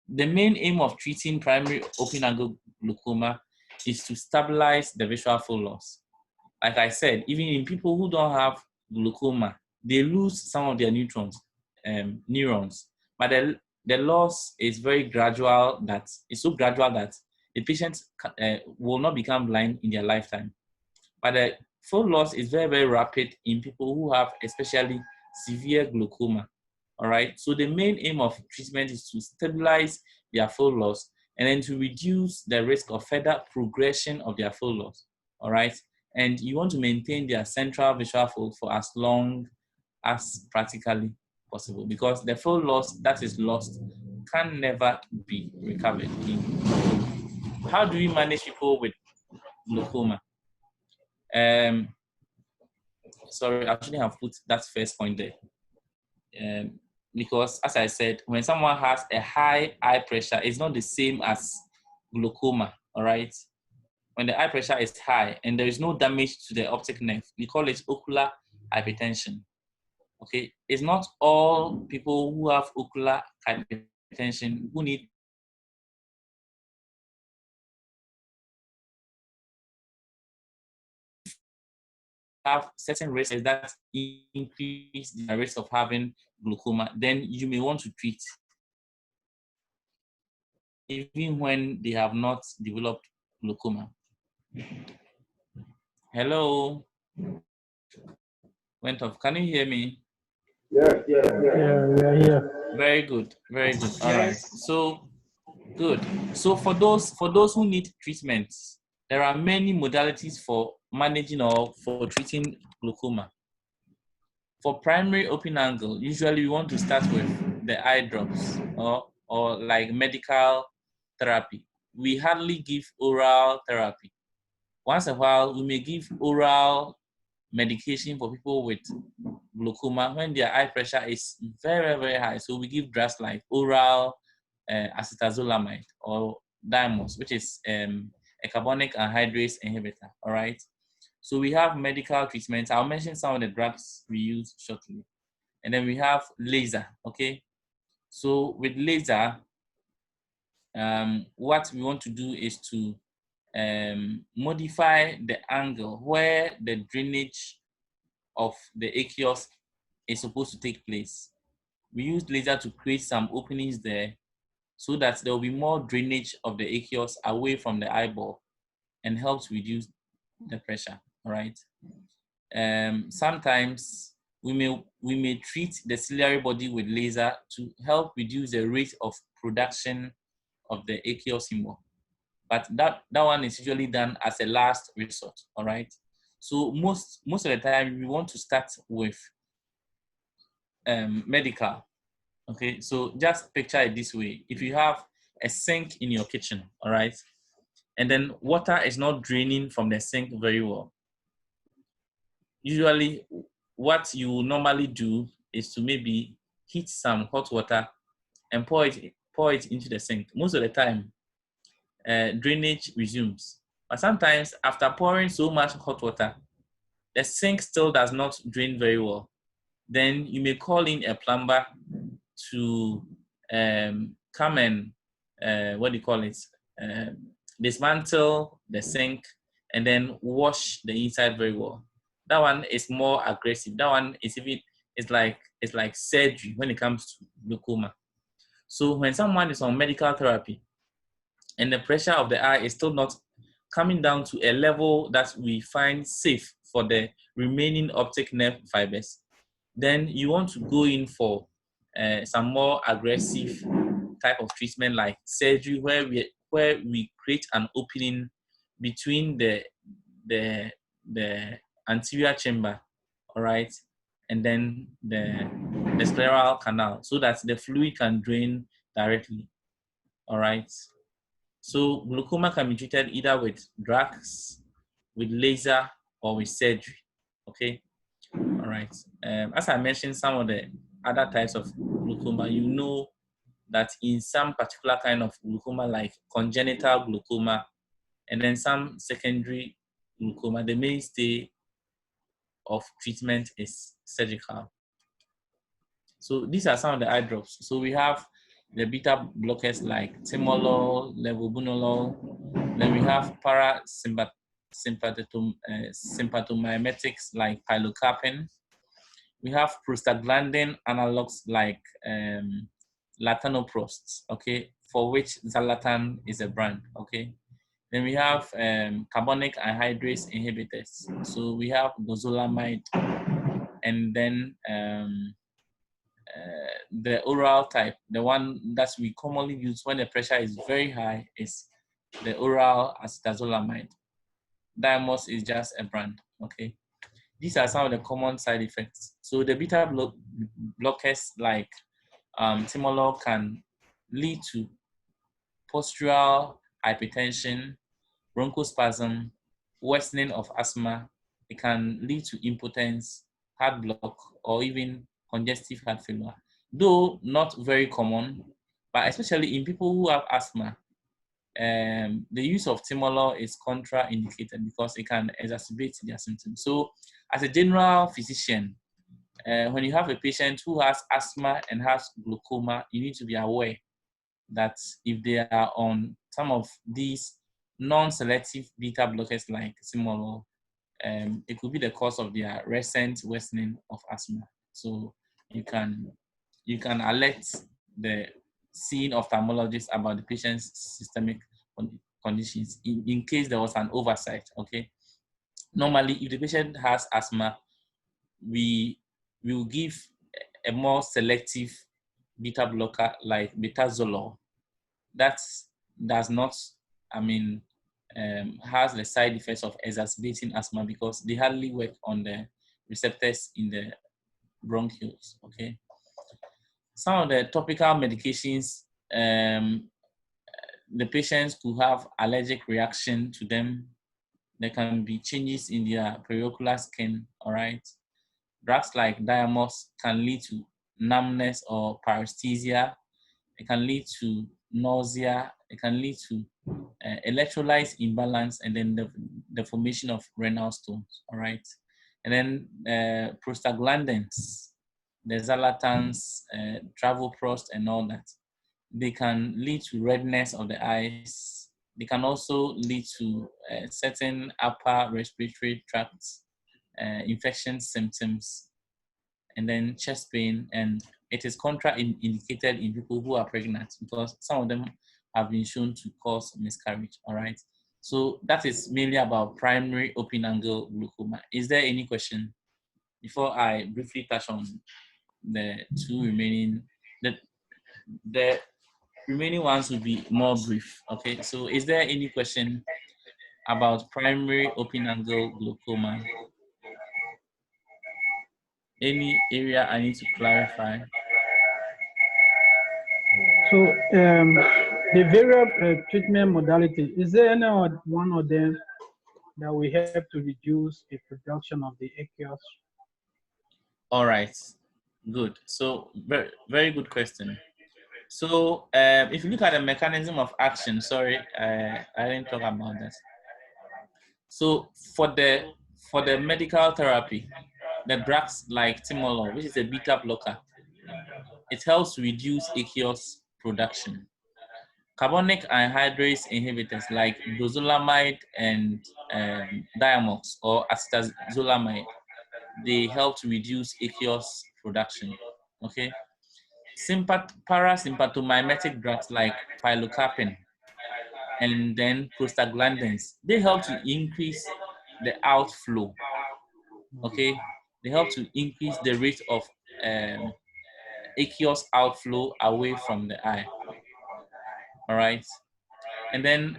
Speaker 1: The main aim of treating primary open-angle glaucoma is to stabilize the visual field loss. Like I said, even in people who don't have glaucoma, they lose some of their neurons, but the loss is very gradual. It's so gradual that the patient will not become blind in their lifetime. But the field loss is very, very rapid in people who have especially severe glaucoma. All right. So the main aim of treatment is to stabilize their field loss and then to reduce the risk of further progression of their field loss. All right. And you want to maintain their central visual field for as long as practically possible, because the field loss that is lost can never be recovered. How do we manage people with glaucoma? Sorry, I shouldn't have put that first point there. Because as I said, when someone has a high eye pressure, it's not the same as glaucoma, all right? When the eye pressure is high and there is no damage to the optic nerve, we call it ocular hypertension, okay? It's not all people who have ocular hypertension who need have certain risks that increase the risk of having glaucoma, then you may want to treat even when they have not developed glaucoma. Hello? Went off. Can you hear me?
Speaker 4: Yeah, we are here.
Speaker 1: Very good. Very good. All right.
Speaker 2: Yes.
Speaker 1: So good. So for those who need treatments, there are many modalities for managing or for treating glaucoma. For primary open angle, usually we want to start with the eye drops or like medical therapy. We hardly give oral therapy. Once in a while, we may give oral medication for people with glaucoma when their eye pressure is very, very high. So we give drugs like oral acetazolamide or Dimos, which is a carbonic anhydrase inhibitor. All right. So we have medical treatments. I'll mention some of the drugs we use shortly. And then we have laser, okay? So with laser, what we want to do is to modify the angle where the drainage of the aqueous is supposed to take place. We use laser to create some openings there so that there will be more drainage of the aqueous away from the eyeball and helps reduce the pressure, all right? Sometimes we may treat the ciliary body with laser to help reduce the rate of production of the aqueous humor. But that one is usually done as a last resort, all right? So most of the time we want to start with medical, okay? So just picture it this way. If you have a sink in your kitchen, all right? And then water is not draining from the sink very well. Usually what you normally do is to maybe heat some hot water and pour it into the sink. Most of the time, drainage resumes. But sometimes after pouring so much hot water, the sink still does not drain very well. Then you may call in a plumber to come and, dismantle the sink and then wash the inside very well. That one is more aggressive. That one is it's like surgery when it comes to glaucoma. So when someone is on medical therapy and the pressure of the eye is still not coming down to a level that we find safe for the remaining optic nerve fibers, then you want to go in for some more aggressive type of treatment like surgery where we create an opening between the anterior chamber, all right, and then the scleral canal so that the fluid can drain directly, all right. So glaucoma can be treated either with drugs, with laser, or with surgery, okay. All right. As I mentioned, some of the other types of glaucoma, you know that in some particular kind of glaucoma, like congenital glaucoma, and then some secondary glaucoma, the mainstay of treatment is surgical. So these are some of the eye drops. So we have the beta blockers like timolol, levobunolol. Then we have sympathomimetics like pilocarpine. We have prostaglandin analogs like latanoprost, okay, for which Zalatan is a brand, okay. Then we have carbonic anhydrase inhibitors. So we have gozolamide, and then the oral type, the one that we commonly use when the pressure is very high, is the oral acetazolamide. Dimos is just a brand, okay. These are some of the common side effects. So the beta blockers like timolol can lead to postural hypertension, bronchospasm, worsening of asthma. It can lead to impotence, heart block, or even congestive heart failure. Though not very common, but especially in people who have asthma, the use of timolol is contraindicated because it can exacerbate their symptoms. So as a general physician, when you have a patient who has asthma and has glaucoma, you need to be aware that if they are on some of these non-selective beta blockers like timolol, it could be the cause of their recent worsening of asthma. So you can alert the seeing ophthalmologist about the patient's systemic conditions in case there was an oversight, okay? Normally, if the patient has asthma, we will give a more selective beta blocker like betazolol, that does not, has the side effects of exacerbating asthma because they hardly work on the receptors in the bronchioles. Okay. Some of the topical medications, the patients could have allergic reaction to them. There can be changes in their periocular skin. All right. Drugs like Diamox can lead to numbness or paresthesia. It can lead to nausea. It can lead to electrolyte imbalance, and then the formation of renal stones. All right. And then prostaglandins, the Xalatans, Travoprost, and all that. They can lead to redness of the eyes. They can also lead to certain upper respiratory tract infection symptoms, and then chest pain. And it is contraindicated in people who are pregnant because some of them have been shown to cause miscarriage. All right. So that is mainly about primary open angle glaucoma. Is there any question before I briefly touch on the two remaining? The remaining ones will be more brief. Okay. So is there any question about primary open angle glaucoma? Any area I need to clarify?
Speaker 4: So the various treatment modality, is there any one of them that we have to reduce the production of the aqueous?
Speaker 1: All right, good. So very, very good question. So if you look at the mechanism of action, sorry, I didn't talk about that. So for the medical therapy, the drugs like timolol, which is a beta blocker, it helps to reduce aqueous production. Carbonic anhydrase inhibitors like brozolamide and Diamox or acetazolamide, they help to reduce aqueous production. Okay. Parasympathomimetic drugs like pilocarpine and then prostaglandins, they help to increase the outflow. Okay. They help to increase the rate of aqueous outflow away from the eye. All right. And then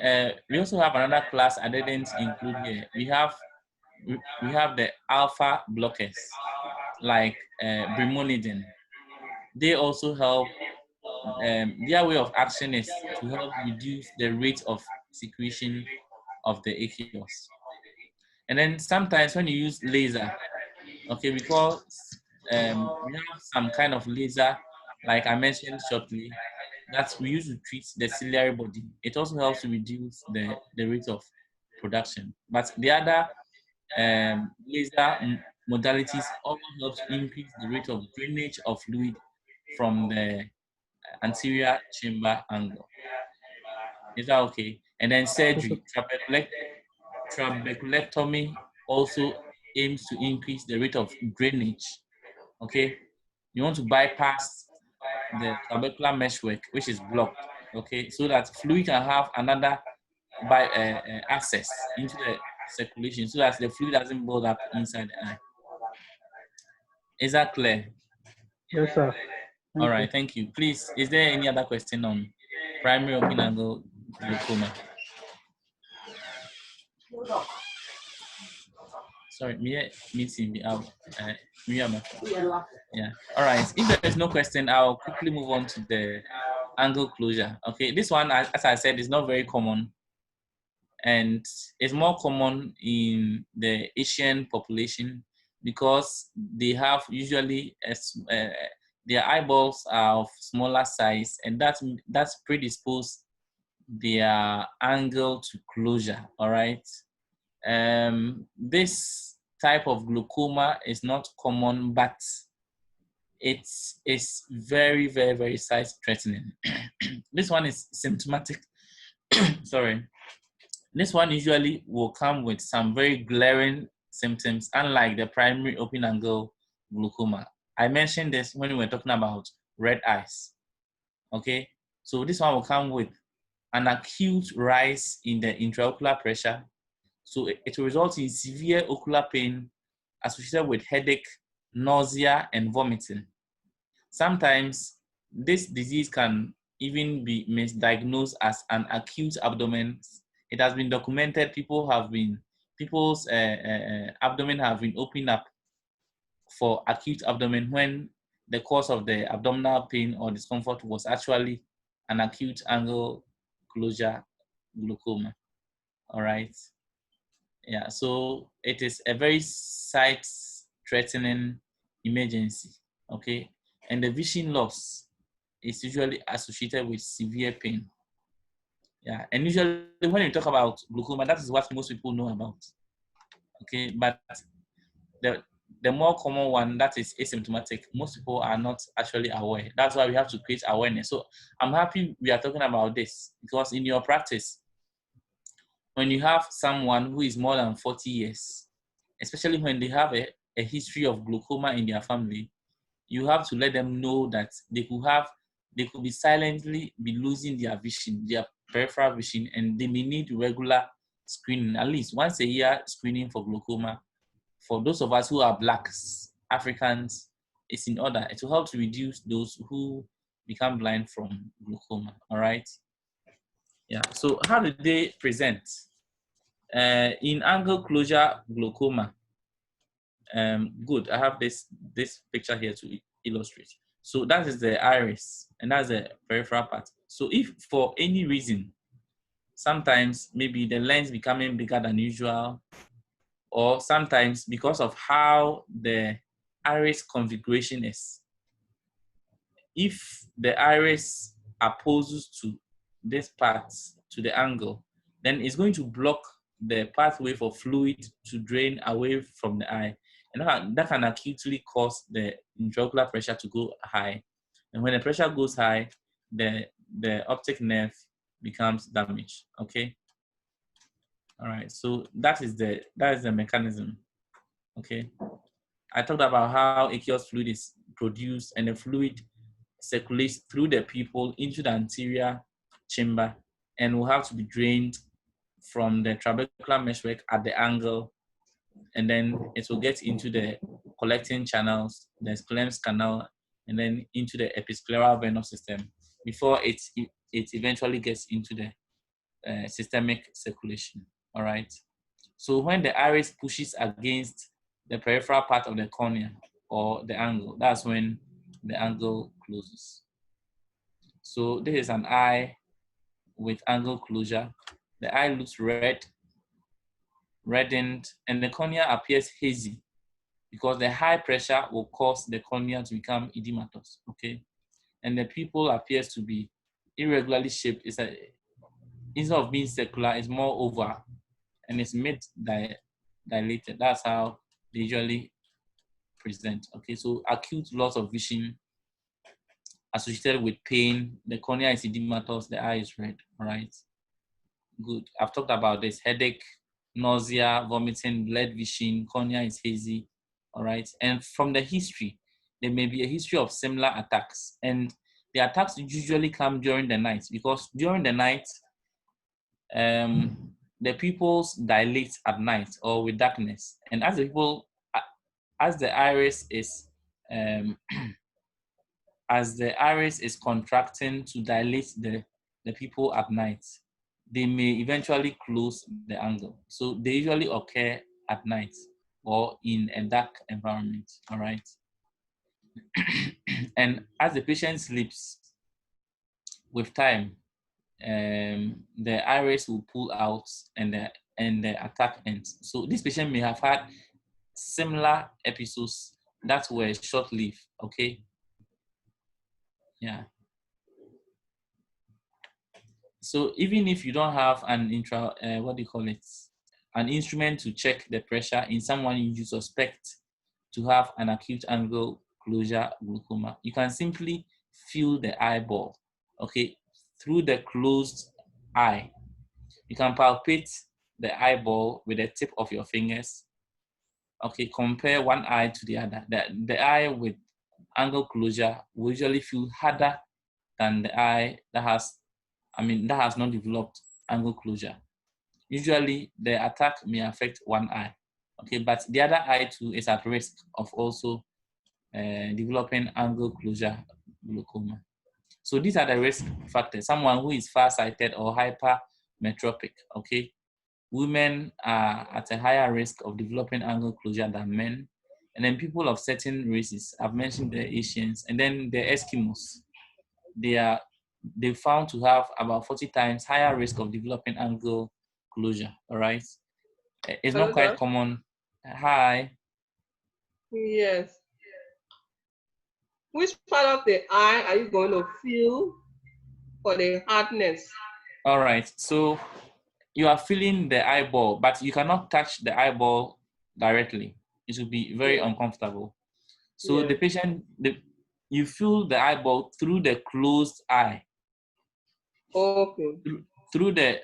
Speaker 1: we also have another class I didn't include here. We have the alpha blockers like brimonidine. They also help. Their way of action is to help reduce the rate of secretion of the aqueous. And then sometimes when you use laser, okay, because we have some kind of laser, like I mentioned shortly, that we use to treat the ciliary body. It also helps to reduce the rate of production. But the other laser modalities also help to increase the rate of drainage of fluid from the anterior chamber angle. Is that okay? And then surgery, trabeculectomy also aims to increase the rate of drainage. Okay, you want to bypass the trabecular meshwork, which is blocked. Okay, so that fluid can have another access into the circulation, so that the fluid doesn't build up inside the eye. Is that clear?
Speaker 4: Yes, sir.
Speaker 1: All right, thank you. Please, is there any other question on primary open angle glaucoma? Sorry, meeting me out. Yeah. All right. If there is no question, I'll quickly move on to the angle closure. Okay. This one, as I said, is not very common, and it's more common in the Asian population because they have usually their eyeballs are of smaller size, and that's predispose their angle to closure. All right. This type of glaucoma is not common, but it's very, very, very sight threatening. This one is symptomatic. Sorry. This one usually will come with some very glaring symptoms, unlike the primary open angle glaucoma. I mentioned this when we were talking about red eyes. Okay. So this one will come with an acute rise in the intraocular pressure. So it will result in severe ocular pain associated with headache, nausea, and vomiting. Sometimes this disease can even be misdiagnosed as an acute abdomen. It has been documented. People's abdomen have been opened up for acute abdomen when the cause of the abdominal pain or discomfort was actually an acute angle closure glaucoma. All right. Yeah, so it is a very sight-threatening emergency, okay? And the vision loss is usually associated with severe pain. Yeah, and usually when you talk about glaucoma, that is what most people know about, okay? But the more common one, that is asymptomatic, most people are not actually aware. That's why we have to create awareness. So I'm happy we are talking about this, because in your practice, when you have someone who is more than 40 years, especially when they have a history of glaucoma in their family, you have to let them know that they could be silently be losing their vision, their peripheral vision, and they may need regular screening, at least once a year screening for glaucoma. For those of us who are Blacks, Africans, it's in order to help to reduce those who become blind from glaucoma, all right? Yeah, so how do they present? In angle closure glaucoma, good, I have this picture here to illustrate. So that is the iris, and that's the peripheral part. So if for any reason, sometimes maybe the lens becoming bigger than usual, or sometimes because of how the iris configuration is, if the iris opposes to this part, to the angle, then it's going to block the pathway for fluid to drain away from the eye. And that can acutely cause the intraocular pressure to go high. And when the pressure goes high, the optic nerve becomes damaged, okay? All right, so that is the mechanism, okay? I talked about how aqueous fluid is produced, and the fluid circulates through the pupil into the anterior chamber and will have to be drained from the trabecular meshwork at the angle, and then it will get into the collecting channels, the Schlemm's canal, and then into the episcleral venous system before it eventually gets into the systemic circulation. All right. So when the iris pushes against the peripheral part of the cornea or the angle, that's when the angle closes. So this is an eye with angle closure. The eye looks reddened, and the cornea appears hazy because the high pressure will cause the cornea to become edematous, okay? And the pupil appears to be irregularly shaped. Instead of being circular, it's more oval, and it's mid-dilated. That's how they usually present, okay? So acute loss of vision associated with pain, the cornea is edematous, the eye is red, all right? Good, I've talked about this: headache, nausea, vomiting, blurred vision, cornea is hazy, all right? And from the history, there may be a history of similar attacks, and the attacks usually come during the night, because during the night, the pupils dilate at night or with darkness, and as the iris is as the iris is contracting to dilate the pupil at night, they may eventually close the angle. So they usually occur at night or in a dark environment, all right? And as the patient sleeps, with time, the iris will pull out and the attack ends. So this patient may have had similar episodes that were short-lived, okay? Yeah. So even if you don't have an an instrument to check the pressure in someone you suspect to have an acute angle closure glaucoma, you can simply feel the eyeball, okay, through the closed eye. You can palpate the eyeball with the tip of your fingers. Okay, compare one eye to the other. The eye with angle closure will usually feel harder than the eye that has not developed angle closure. Usually, the attack may affect one eye, okay, but the other eye too is at risk of also developing angle closure glaucoma. So these are the risk factors. Someone who is farsighted or hypermetropic, okay? Women are at a higher risk of developing angle closure than men. And then people of certain races, I've mentioned the Asians, and then the Eskimos, they found to have about 40 times higher risk of developing angle closure, all right? It's not
Speaker 5: Hello,
Speaker 1: quite
Speaker 5: Doc.
Speaker 1: common. Hi.
Speaker 5: Yes. Which part of the eye are you going to feel for the hardness?
Speaker 1: All right, so you are feeling the eyeball, but you cannot touch the eyeball directly. It will be very uncomfortable. So the patient, you feel the eyeball through the closed eye.
Speaker 5: Okay.
Speaker 1: Through the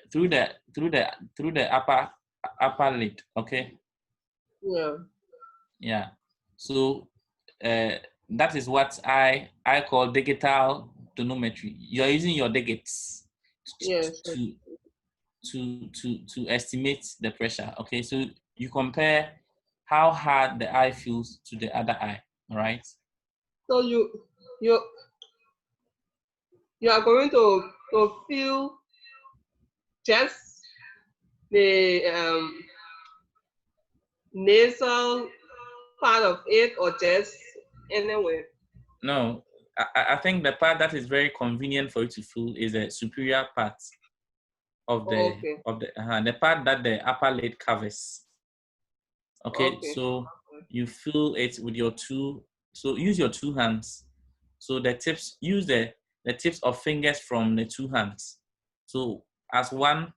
Speaker 1: upper lid. Okay.
Speaker 5: Yeah.
Speaker 1: Yeah. So that is what I call digital tonometry. You are using your digits
Speaker 5: Yes.
Speaker 1: to estimate the pressure. Okay. So you compare how hard the eye feels to the other eye. All right.
Speaker 5: So you are going to feel just the nasal part of it, or just anywhere?
Speaker 1: No, I think the part that is very convenient for you to feel is the superior part of the the part that the upper lid covers. Okay, so you feel it with your two. So use your two hands. So the tips, use the tips of fingers from the two hands. So as one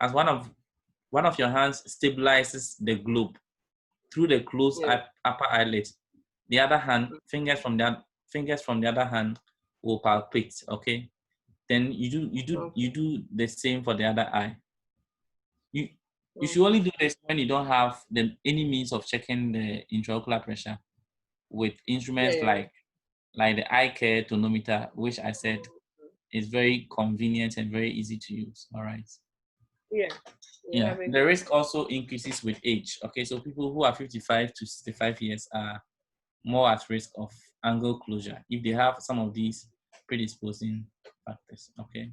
Speaker 1: of your hands stabilizes the globe through the closed upper eyelid, the other hand, fingers from the other hand will palpate. Okay, then you do the same for the other eye. You should only do this when you don't have any means of checking the intraocular pressure with instruments like the eye care tonometer, which I said is very convenient and very easy to use. All right. Yeah. The risk also increases with age. Okay, so people who are 55 to 65 years are more at risk of angle closure if they have some of these predisposing factors. Okay.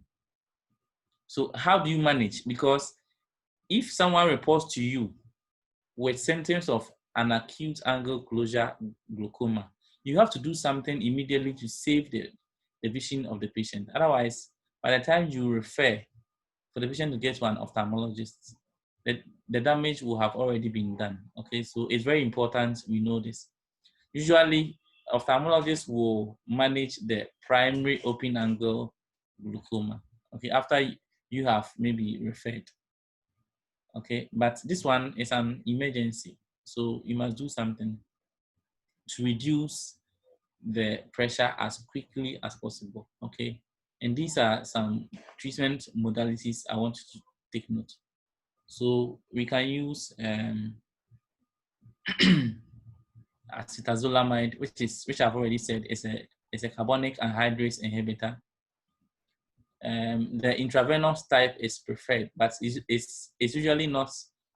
Speaker 1: So how do you manage? Because if someone reports to you with symptoms of an acute angle closure glaucoma, you have to do something immediately to save the vision of the patient. Otherwise, by the time you refer for the patient to get to an ophthalmologist, the damage will have already been done. Okay, so it's very important we know this. Usually, ophthalmologists will manage the primary open angle glaucoma. Okay, after you have maybe referred. Okay, but this one is an emergency, so you must do something to reduce the pressure as quickly as possible. Okay, and these are some treatment modalities I want you to take note. So we can use acetazolamide, which I've already said is a carbonic anhydrase inhibitor. The intravenous type is preferred, but it's usually not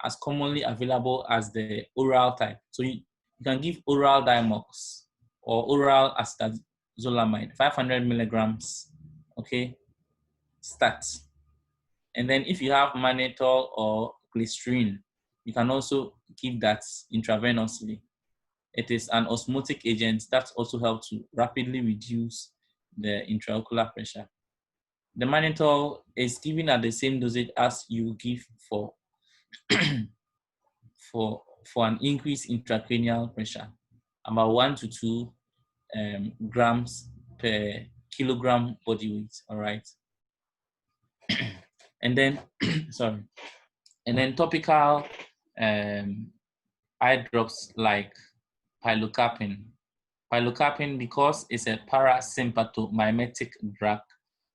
Speaker 1: as commonly available as the oral type. So you can give oral Diamox or oral acetazolamide, 500 milligrams, okay, start. And then if you have mannitol or glycerin, you can also give that intravenously. It is an osmotic agent that also helps to rapidly reduce the intraocular pressure. The mannitol is given at the same dosage as you give for for an increased intracranial pressure, about 1 to 2 grams per kilogram body weight. All right, and then sorry, and then topical eye drops like pilocarpine. Pilocarpine, because it's a parasympathomimetic drug,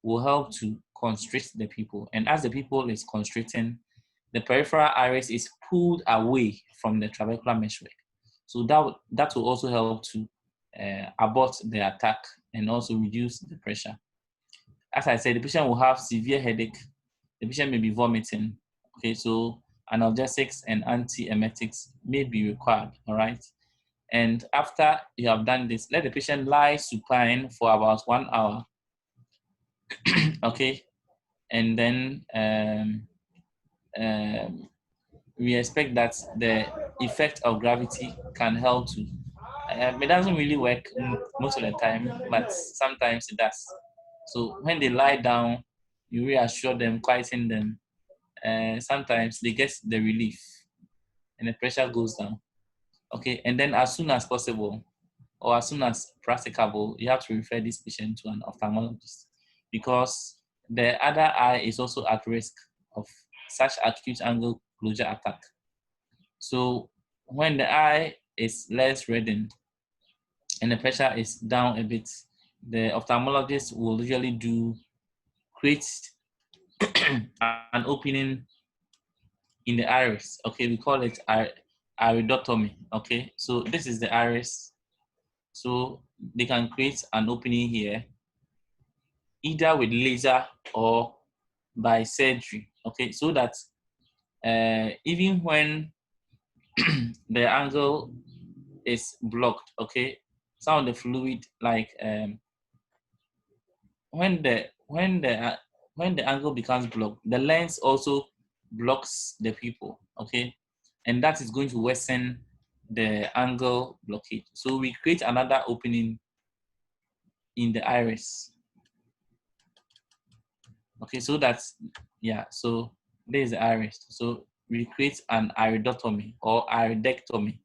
Speaker 1: will help to constrict the pupil. And as the pupil is constricting, the peripheral iris is pulled away from the trabecular meshwork. So that will also help to abort the attack and also reduce the pressure. As I said, the patient will have severe headache. The patient may be vomiting. Okay, so analgesics and antiemetics may be required. All right. And after you have done this, let the patient lie supine for about 1 hour Okay, and then we expect that the effect of gravity can help to. It doesn't really work most of the time, but sometimes it does. So when they lie down, you reassure them, quieten them. Sometimes they get the relief and the pressure goes down. Okay, and then as soon as possible or as soon as practicable, you have to refer this patient to an ophthalmologist because the other eye is also at risk of such acute angle closure attack. So when the eye is less reddened and the pressure is down a bit, the ophthalmologist will usually create an opening in the iris. Okay, we call it iridotomy. Okay, so this is the iris. So they can create an opening here, either with laser or by surgery. Okay, so that even when the angle is blocked, okay, some of the fluid, like when the angle becomes blocked, the lens also blocks the pupil, okay, and that is going to worsen the angle blockade. So we create another opening in the iris. Okay, so that's, yeah, so there's the iris. So we create an iridotomy or iridectomy,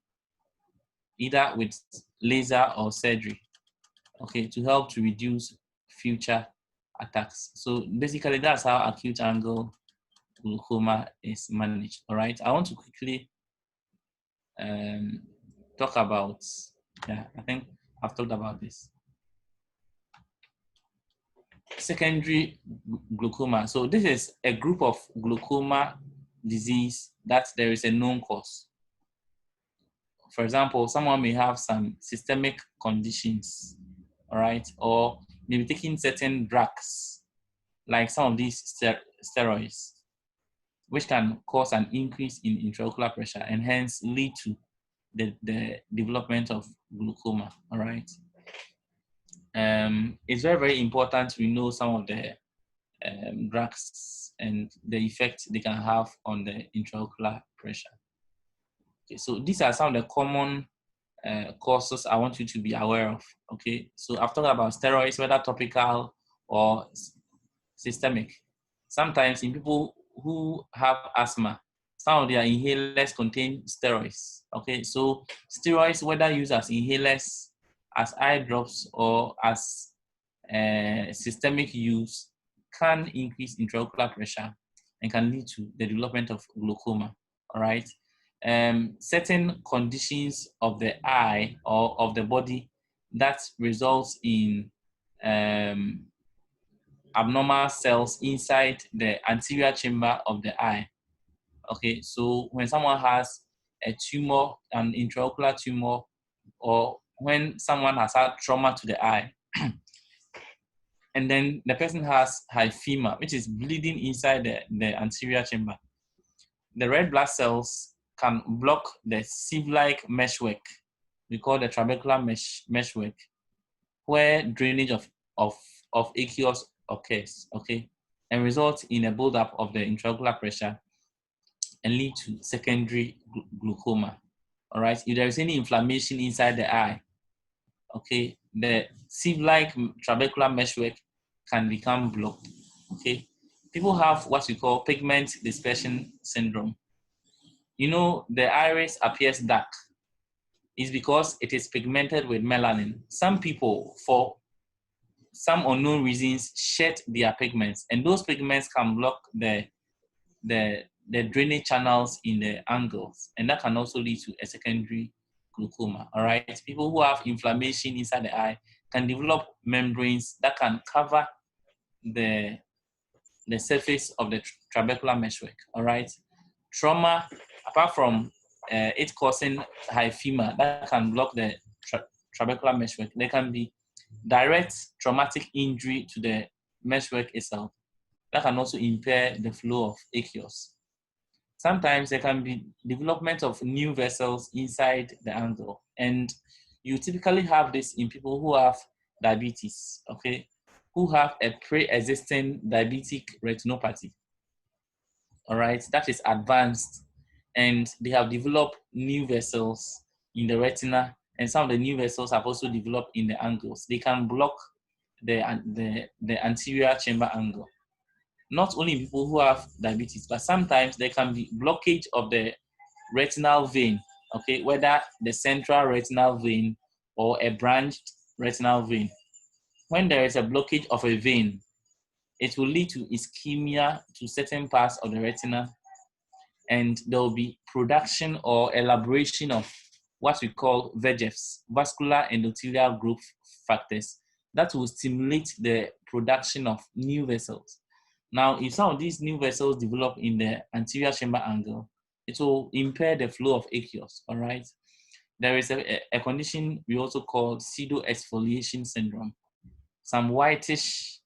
Speaker 1: either with laser or surgery, okay, to help to reduce future attacks. So basically that's how acute angle glaucoma is managed. All right, I want to quickly talk about, yeah, I think I've talked about this. Secondary glaucoma. So this is a group of glaucoma disease that there is a known cause. For example, someone may have some systemic conditions, all right, or maybe taking certain drugs, like some of these steroids, which can cause an increase in intraocular pressure and hence lead to the development of glaucoma, all right? It's very, very important we know some of the drugs and the effect they can have on the intraocular pressure. Okay, so these are some of the common causes I want you to be aware of. Okay, so I've talked about steroids, whether topical or systemic. Sometimes in people who have asthma, some of their inhalers contain steroids. Okay, so steroids, whether used as inhalers, as eye drops, or as systemic use, can increase intraocular pressure and can lead to the development of glaucoma. All right. Certain conditions of the eye or of the body that results in abnormal cells inside the anterior chamber of the eye. Okay, so when someone has a tumor, an intraocular tumor, or when someone has had trauma to the eye, and then the person has hyphema, which is bleeding inside the anterior chamber, the red blood cells can block the sieve-like meshwork we call the trabecular meshwork, where drainage of aqueous occurs, okay, and result in a buildup of the intraocular pressure and lead to secondary glaucoma. All right, if there is any inflammation inside the eye, okay, the sieve-like trabecular meshwork can become blocked. Okay, people have what we call pigment dispersion syndrome. You know, the iris appears dark. It's because it is pigmented with melanin. Some people, for some unknown reasons, shed their pigments, and those pigments can block the drainage channels in the angles, and that can also lead to a secondary glaucoma. All right, people who have inflammation inside the eye can develop membranes that can cover the surface of the trabecular meshwork. All right, trauma, apart from it causing hyphema that can block the trabecular meshwork, there can be direct traumatic injury to the meshwork itself that can also impair the flow of aqueous. Sometimes there can be development of new vessels inside the angle, and you typically have this in people who have diabetes, okay? who have a pre-existing diabetic retinopathy. All right, that is advanced, and they have developed new vessels in the retina, and some of the new vessels have also developed in the angles. They can block the anterior chamber angle. Not only people who have diabetes, but sometimes there can be blockage of the retinal vein, okay, whether the central retinal vein or a branched retinal vein. When there is a blockage of a vein, it will lead to ischemia to certain parts of the retina, and there will be production or elaboration of what we call VEGFs, vascular endothelial growth factors, that will stimulate the production of new vessels. Now, if some of these new vessels develop in the anterior chamber angle, it will impair the flow of aqueous, all right? There is a condition we also call pseudo-exfoliation syndrome. Some whitish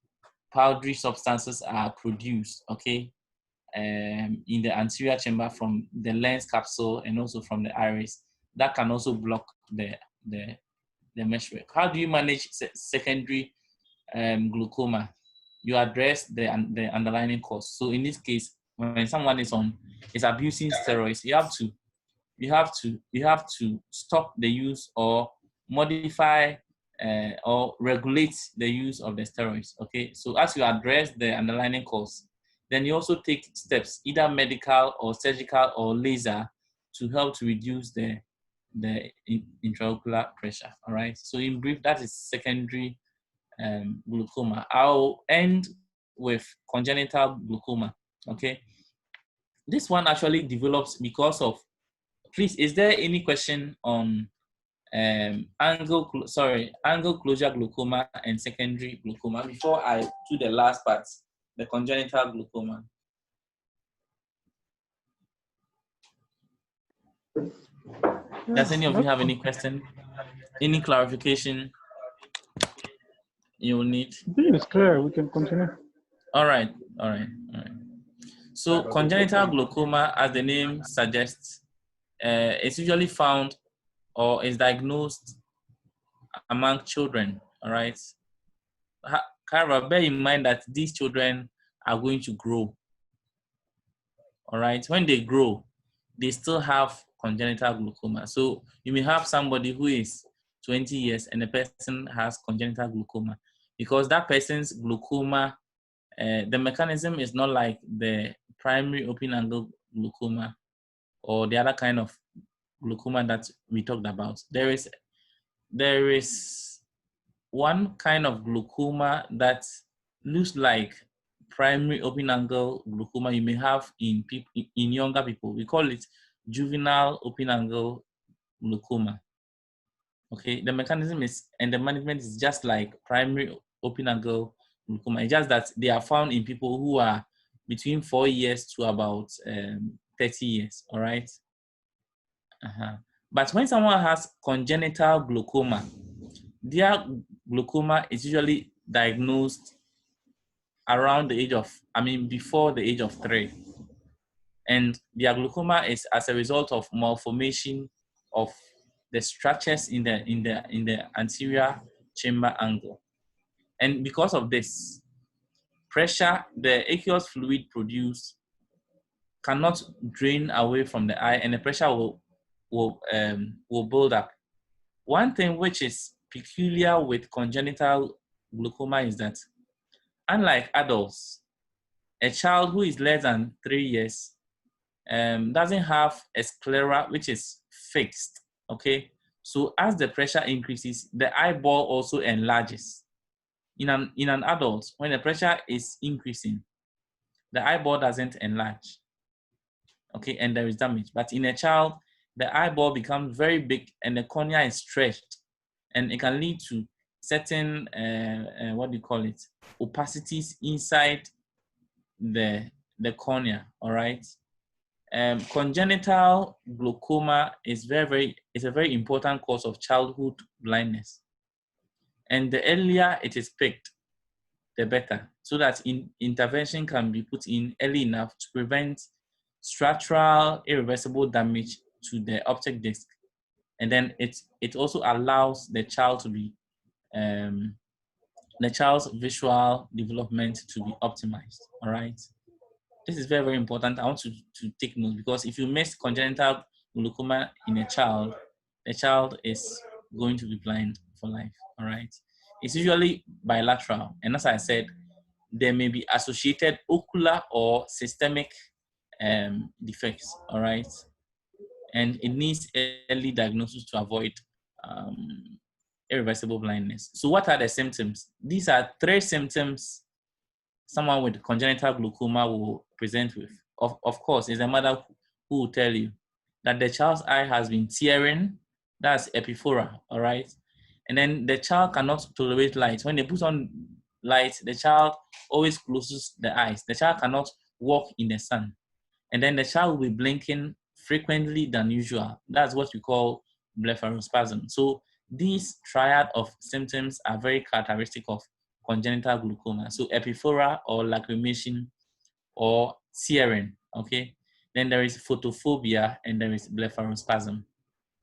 Speaker 1: powdery substances are produced, okay, in the anterior chamber from the lens capsule and also from the iris. That can also block the meshwork. How do you manage secondary glaucoma? You address the underlying cause. So in this case, when someone is abusing steroids, you have to stop the use or modify or regulate the use of the steroids. Okay, so as you address the underlying cause, then you also take steps, either medical or surgical or laser, to help to reduce the intraocular pressure. All right. So in brief, that is secondary glaucoma. I'll end with congenital glaucoma. Okay. This one actually develops because of. Please, is there any question on angle closure glaucoma and secondary glaucoma before I do the last part, the congenital glaucoma? Does any of you have any question? Any clarification you will need?
Speaker 4: It's clear. We can continue.
Speaker 1: All right. So congenital glaucoma, as the name suggests, it's usually found or is diagnosed among children. All right. However, bear in mind that these children are going to grow. All right. When they grow, they still have congenital glaucoma. So you may have somebody who is 20 years and the person has congenital glaucoma, because that person's glaucoma, the mechanism is not like the primary open angle glaucoma or the other kind of glaucoma that we talked about. There is one kind of glaucoma that looks like primary open angle glaucoma you may have in younger people. We call it juvenile open angle glaucoma. Okay, the mechanism is and the management is just like primary open angle glaucoma. It's just that they are found in people who are between 4 years to about 30 years. All right. But when someone has congenital glaucoma, their glaucoma is usually diagnosed around the age of, before the age of 3. And their glaucoma is as a result of malformation of the structures in the anterior chamber angle. And because of this, pressure, the aqueous fluid produced cannot drain away from the eye, and the pressure will build up. One thing which is peculiar with congenital glaucoma is that, unlike adults, a child who is less than 3 years doesn't have a sclera which is fixed. Okay, so as the pressure increases, the eyeball also enlarges. In an adult, when the pressure is increasing, the eyeball doesn't enlarge. Okay, and there is damage. But in a child, the eyeball becomes very big and the cornea is stretched, and it can lead to certain opacities inside the cornea. All right. Congenital glaucoma is a very important cause of childhood blindness, and the earlier it is picked, the better, so that intervention can be put in early enough to prevent structural irreversible damage to the optic disc, and then it also allows the child to be the child's visual development to be optimized. All right. This is very, very important. I want you to take note, because if you miss congenital glaucoma in a child, the child is going to be blind for life. All right. It's usually bilateral. And as I said, there may be associated ocular or systemic defects. All right. And it needs early diagnosis to avoid irreversible blindness. So what are the symptoms? These are 3 symptoms someone with congenital glaucoma will present with. Of course, it's a mother who will tell you that the child's eye has been tearing. That's epiphora, all right? And then the child cannot tolerate light. When they put on light, the child always closes the eyes. The child cannot walk in the sun. And then the child will be blinking frequently than usual. That's what we call blepharospasm. So these triad of symptoms are very characteristic of congenital glaucoma. So epiphora or lacrimation or tearing, okay? Then there is photophobia and there is blepharospasm,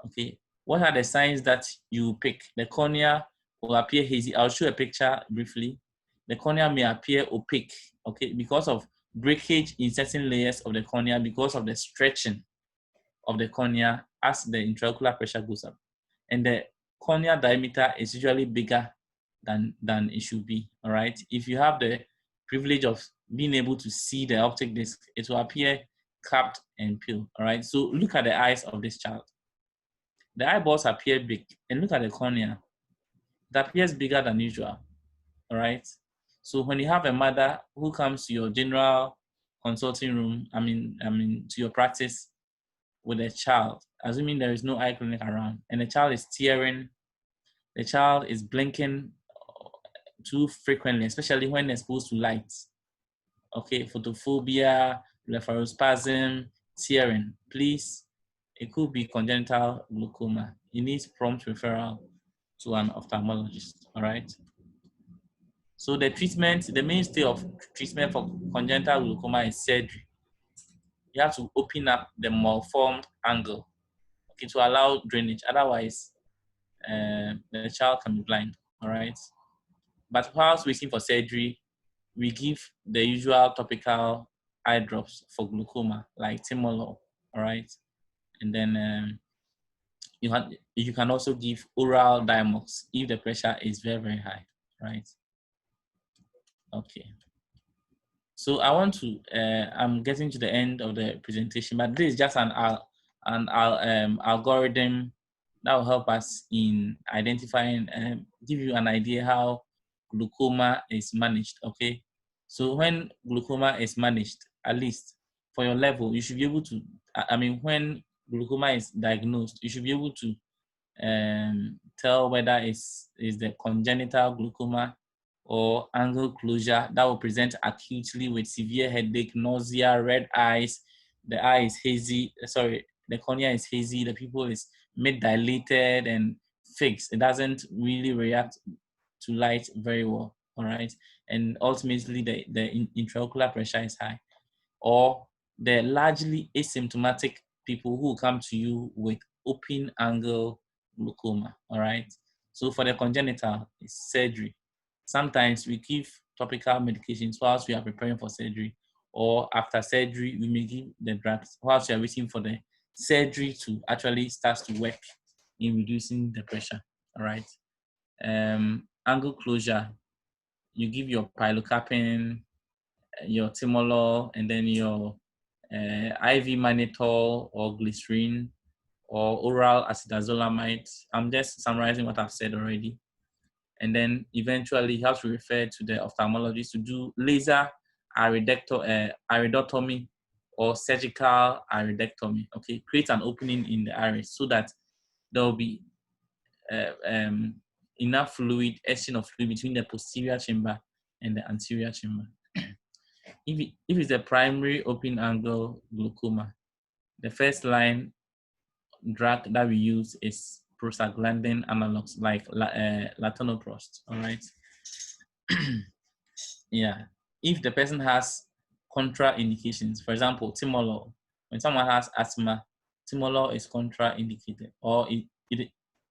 Speaker 1: okay? What are the signs that you pick? The cornea will appear hazy. I'll show a picture briefly. The cornea may appear opaque, okay, because of breakage in certain layers of the cornea, because of the stretching of the cornea as the intraocular pressure goes up. And the cornea diameter is usually bigger than it should be, all right? If you have the privilege of being able to see the optic disc, it will appear capped and pale, all right? So look at the eyes of this child. The eyeballs appear big, and look at the cornea. It appears bigger than usual, all right? So when you have a mother who comes to your general consulting room, I mean to your practice with a child, assuming there is no eye clinic around, and the child is tearing, the child is blinking too frequently, especially when exposed to light. Okay, photophobia, blepharospasm, tearing. Please, it could be congenital glaucoma. It needs prompt referral to an ophthalmologist, all right? So the treatment, the mainstay of treatment for congenital glaucoma is surgery. You have to open up the malformed angle, okay, to allow drainage. Otherwise, the child can be blind, all right? But whilst waiting for surgery, we give the usual topical eye drops for glaucoma, like timolol, all right? And then you can also give oral Diamox if the pressure is very, very high, right? Okay. So I want to, I'm getting to the end of the presentation, but this is just an algorithm that will help us in identifying and give you an idea how glaucoma is managed, okay? So when glaucoma is managed, at least for your level, you should be able to, when glaucoma is diagnosed, you should be able to tell whether it's the congenital glaucoma or angle closure that will present acutely with severe headache, nausea, red eyes, the eye is hazy, the cornea is hazy, the pupil is mid-dilated and fixed. It doesn't really react to light very well, all right? And ultimately, the intraocular pressure is high. Or the largely asymptomatic people who come to you with open angle glaucoma, all right? So for the congenital, it's surgery. Sometimes we give topical medications whilst we are preparing for surgery, or after surgery, we may give the drugs whilst we are waiting for the surgery to actually start to work in reducing the pressure, all right? Angle closure, you give your pilocarpine, your timolol, and then your IV mannitol or glycerin or oral acetazolamide. I'm just summarizing what I've said already. And then eventually you have to refer to the ophthalmologist to do laser iridotomy or surgical iridectomy, okay? Create an opening in the iris so that there will be enough fluid, exchange of fluid between the posterior chamber and the anterior chamber. If it's a primary open angle glaucoma, the first line drug that we use is prostaglandin analogs like latanoprost, all right? Yeah. If the person has contraindications, for example, timolol, when someone has asthma, timolol is contraindicated, or if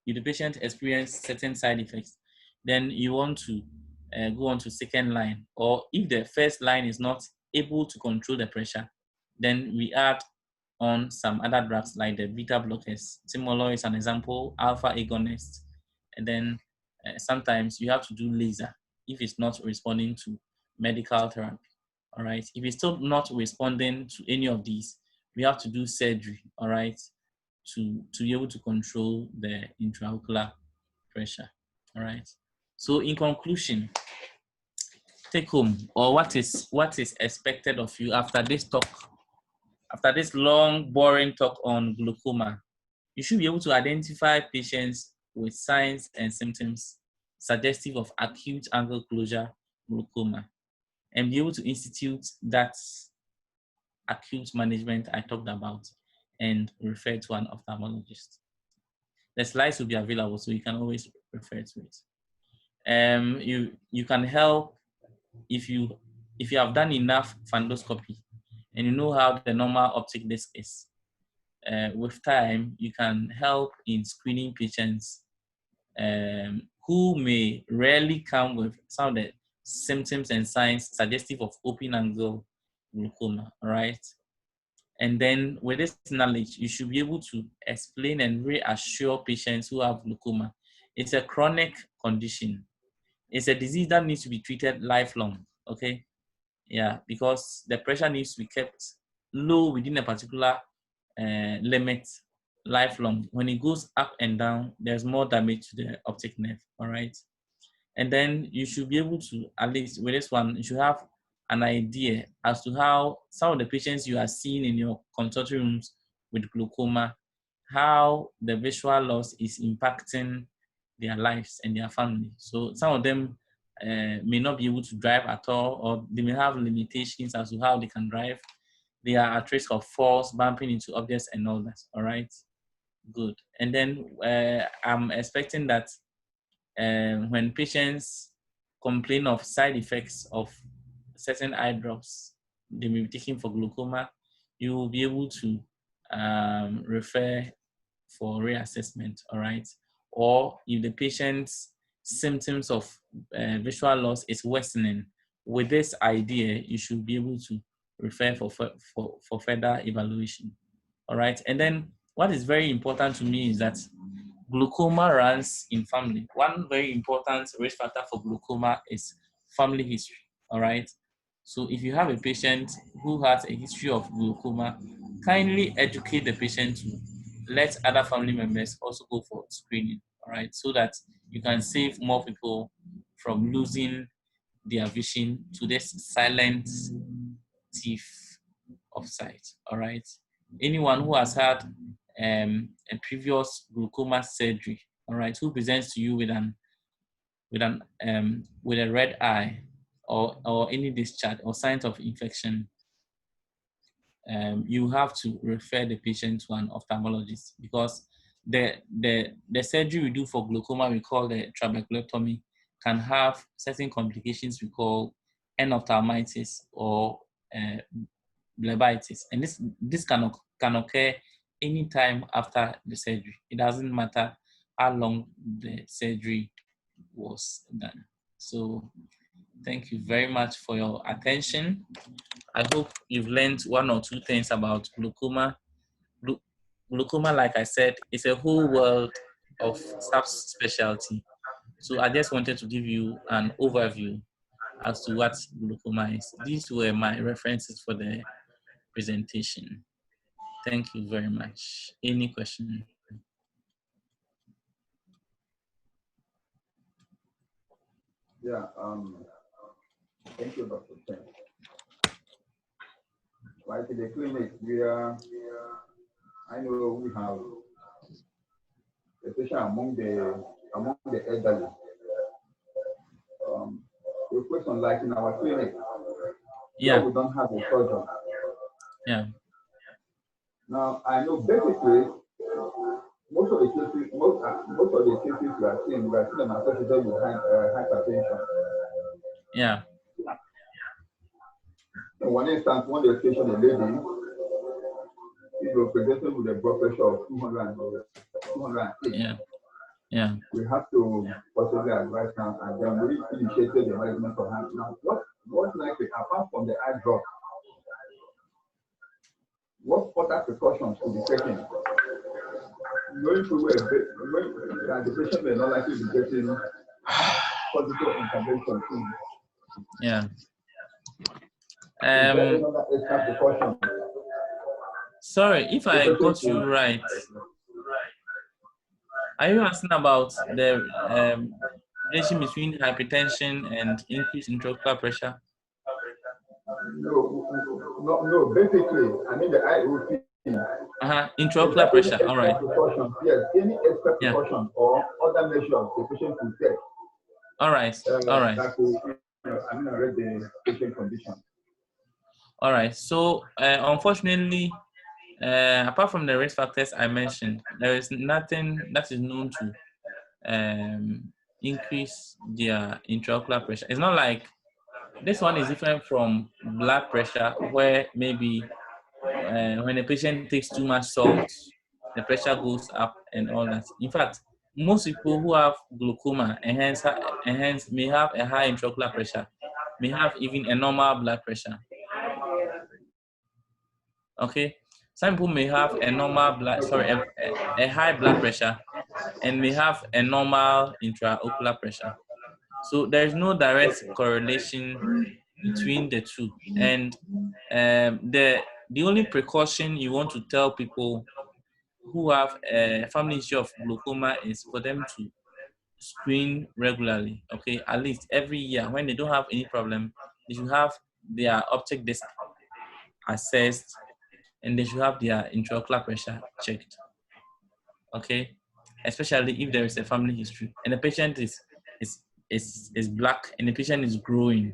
Speaker 1: the patient experiences certain side effects, then you want to go on to second line, or if the first line is not able to control the pressure, then we add on some other drugs like the beta blockers. Timolol is an example, alpha agonist, and then sometimes you have to do laser if it's not responding to medical therapy. All right. If it's still not responding to any of these, we have to do surgery. All right, to be able to control the intraocular pressure. All right. So in conclusion, take home, or what is expected of you after this talk, after this long, boring talk on glaucoma. You should be able to identify patients with signs and symptoms suggestive of acute angle closure glaucoma and be able to institute that acute management I talked about and refer to an ophthalmologist. The slides will be available, so you can always refer to it. You can help if you have done enough fundoscopy and you know how the normal optic disc is. With time, you can help in screening patients who may rarely come with some of the symptoms and signs suggestive of open angle glaucoma, all right? And then with this knowledge, you should be able to explain and reassure patients who have glaucoma. It's a chronic condition. It's a disease that needs to be treated lifelong, okay? Yeah, because the pressure needs to be kept low within a particular limit lifelong. When it goes up and down, there's more damage to the optic nerve, all right? And then you should be able to, at least with this one, you should have an idea as to how some of the patients you are seeing in your consulting rooms with glaucoma, how the visual loss is impacting their lives and their family. So some of them may not be able to drive at all, or they may have limitations as to how they can drive. They are at risk of falls, bumping into objects and all that, all right? Good. And then I'm expecting that when patients complain of side effects of certain eye drops they may be taking for glaucoma, you will be able to refer for reassessment, all right? Or if the patient's symptoms of visual loss is worsening, with this idea, you should be able to refer for further evaluation, all right? And then what is very important to me is that glaucoma runs in family. One very important risk factor for glaucoma is family history, all right? So if you have a patient who has a history of glaucoma, kindly educate the patient to let other family members also go for screening, all right? So that you can save more people from losing their vision to this silent thief of sight, all right? Anyone who has had a previous glaucoma surgery, all right, who presents to you with a red eye or any discharge or signs of infection, you have to refer the patient to an ophthalmologist, because the surgery we do for glaucoma, we call the trabeculectomy, can have certain complications we call endophthalmitis or blebitis, and this can occur anytime after the surgery. It doesn't matter how long the surgery was done. So thank you very much for your attention. I hope you've learned one or two things about glaucoma. Glaucoma, like I said, is a whole world of subspecialty. So I just wanted to give you an overview as to what glaucoma is. These were my references for the presentation. Thank you very much. Any question?
Speaker 6: Yeah, thank you, Dr. Chen. Like in the clinic, I know we have, especially among the elderly, a question like in our clinic,
Speaker 1: yeah,
Speaker 6: we don't have a surgeon.
Speaker 1: Yeah.
Speaker 6: Now I know basically most of the cases, we are seeing them associated with hypertension.
Speaker 1: Yeah.
Speaker 6: In one instance, when they patient a lady, it was presented with a blood pressure of 208.
Speaker 1: Yeah. Yeah.
Speaker 6: We have to possibly advise now, and then we initiated the management for hand. Now, what likely, apart from the eye drop, what further precautions could be taken? Knowing full well that the patient may not likely be getting positive intervention soon.
Speaker 1: Yeah.
Speaker 6: Is there another extra precaution?
Speaker 1: Sorry, if I got you right, are you asking about the relation between hypertension and increased intraocular pressure?
Speaker 6: No. Basically, I mean the eye routine.
Speaker 1: Intraocular pressure. All right.
Speaker 6: Yes, any extra precaution or other measures the patient could take.
Speaker 1: All right. All right.
Speaker 6: That could, ameliorate the patient condition.
Speaker 1: All right. So, unfortunately, apart from the risk factors I mentioned, there is nothing that is known to increase their intraocular pressure. It's not like this one is different from blood pressure, where maybe when a patient takes too much salt, the pressure goes up and all that. In fact, most people who have glaucoma and hence may have a high intraocular pressure, may have even a normal blood pressure. Okay, some people may have a normal a high blood pressure and may have a normal intraocular pressure. So there is no direct correlation between the two. And the only precaution you want to tell people who have a family history of glaucoma is for them to screen regularly. Okay, at least every year. When they don't have any problem, they should have their optic disc assessed and they should have their intraocular pressure checked. Okay, especially if there is a family history and the patient is black and the patient is growing.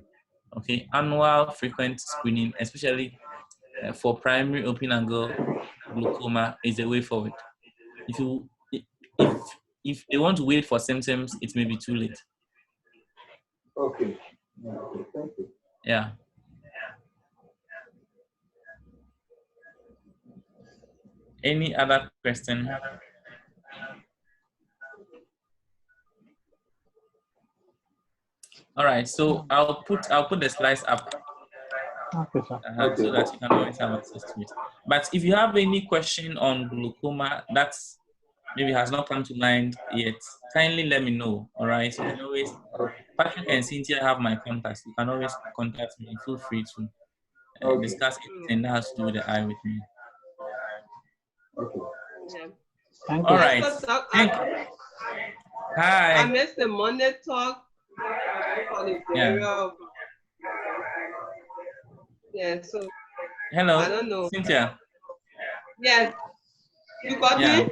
Speaker 1: Okay, annual frequent screening, especially for primary open angle glaucoma, is the way forward. If they want to wait for symptoms, it may be too late.
Speaker 6: Okay. Okay. Thank you.
Speaker 1: Yeah. Any other question? All right, so I'll put the slides up so that you can always have access to it. But if you have any question on glaucoma that's maybe has not come to mind yet, kindly let me know. All right, you can always, Patrick and Cynthia have my contacts. You can always contact me. Feel free to discuss anything that has to do with the eye with me.
Speaker 6: Okay.
Speaker 5: Yeah.
Speaker 1: All right. Hi.
Speaker 5: I missed the Monday talk for the area of. Yeah, so.
Speaker 1: Hello.
Speaker 5: I don't know.
Speaker 1: Cynthia.
Speaker 5: Yes. You got me?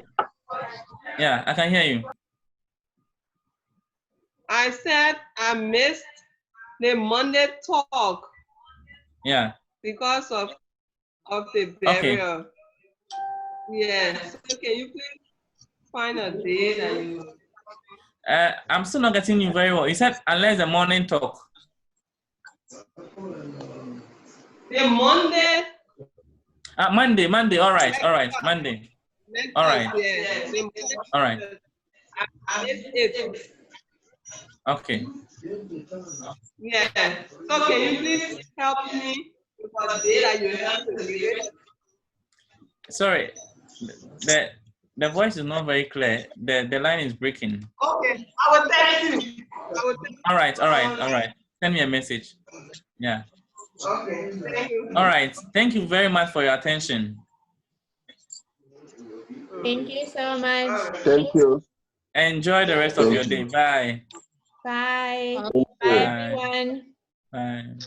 Speaker 1: Yeah, I can hear you.
Speaker 5: I said I missed the Monday talk.
Speaker 1: Yeah.
Speaker 5: Because of the barrier. Okay. Yes. So can you please find a date and you?
Speaker 1: I'm still not getting you very well. You said unless the morning talk.
Speaker 5: The Monday.
Speaker 1: Monday. All right. Monday. All right.
Speaker 5: Yeah.
Speaker 1: All right. Okay.
Speaker 5: Yeah. So can you please help me with the data you have to give?
Speaker 1: Sorry, the voice is not very clear. The line is breaking.
Speaker 5: Okay, I will text you.
Speaker 1: All right. Send me a message. Yeah.
Speaker 5: Okay. Thank you.
Speaker 1: All right. Thank you very much for your attention.
Speaker 7: Thank you so much.
Speaker 3: Thank you.
Speaker 1: Enjoy the rest of your day. Bye.
Speaker 7: Bye.
Speaker 1: Bye,
Speaker 7: everyone.
Speaker 1: Bye.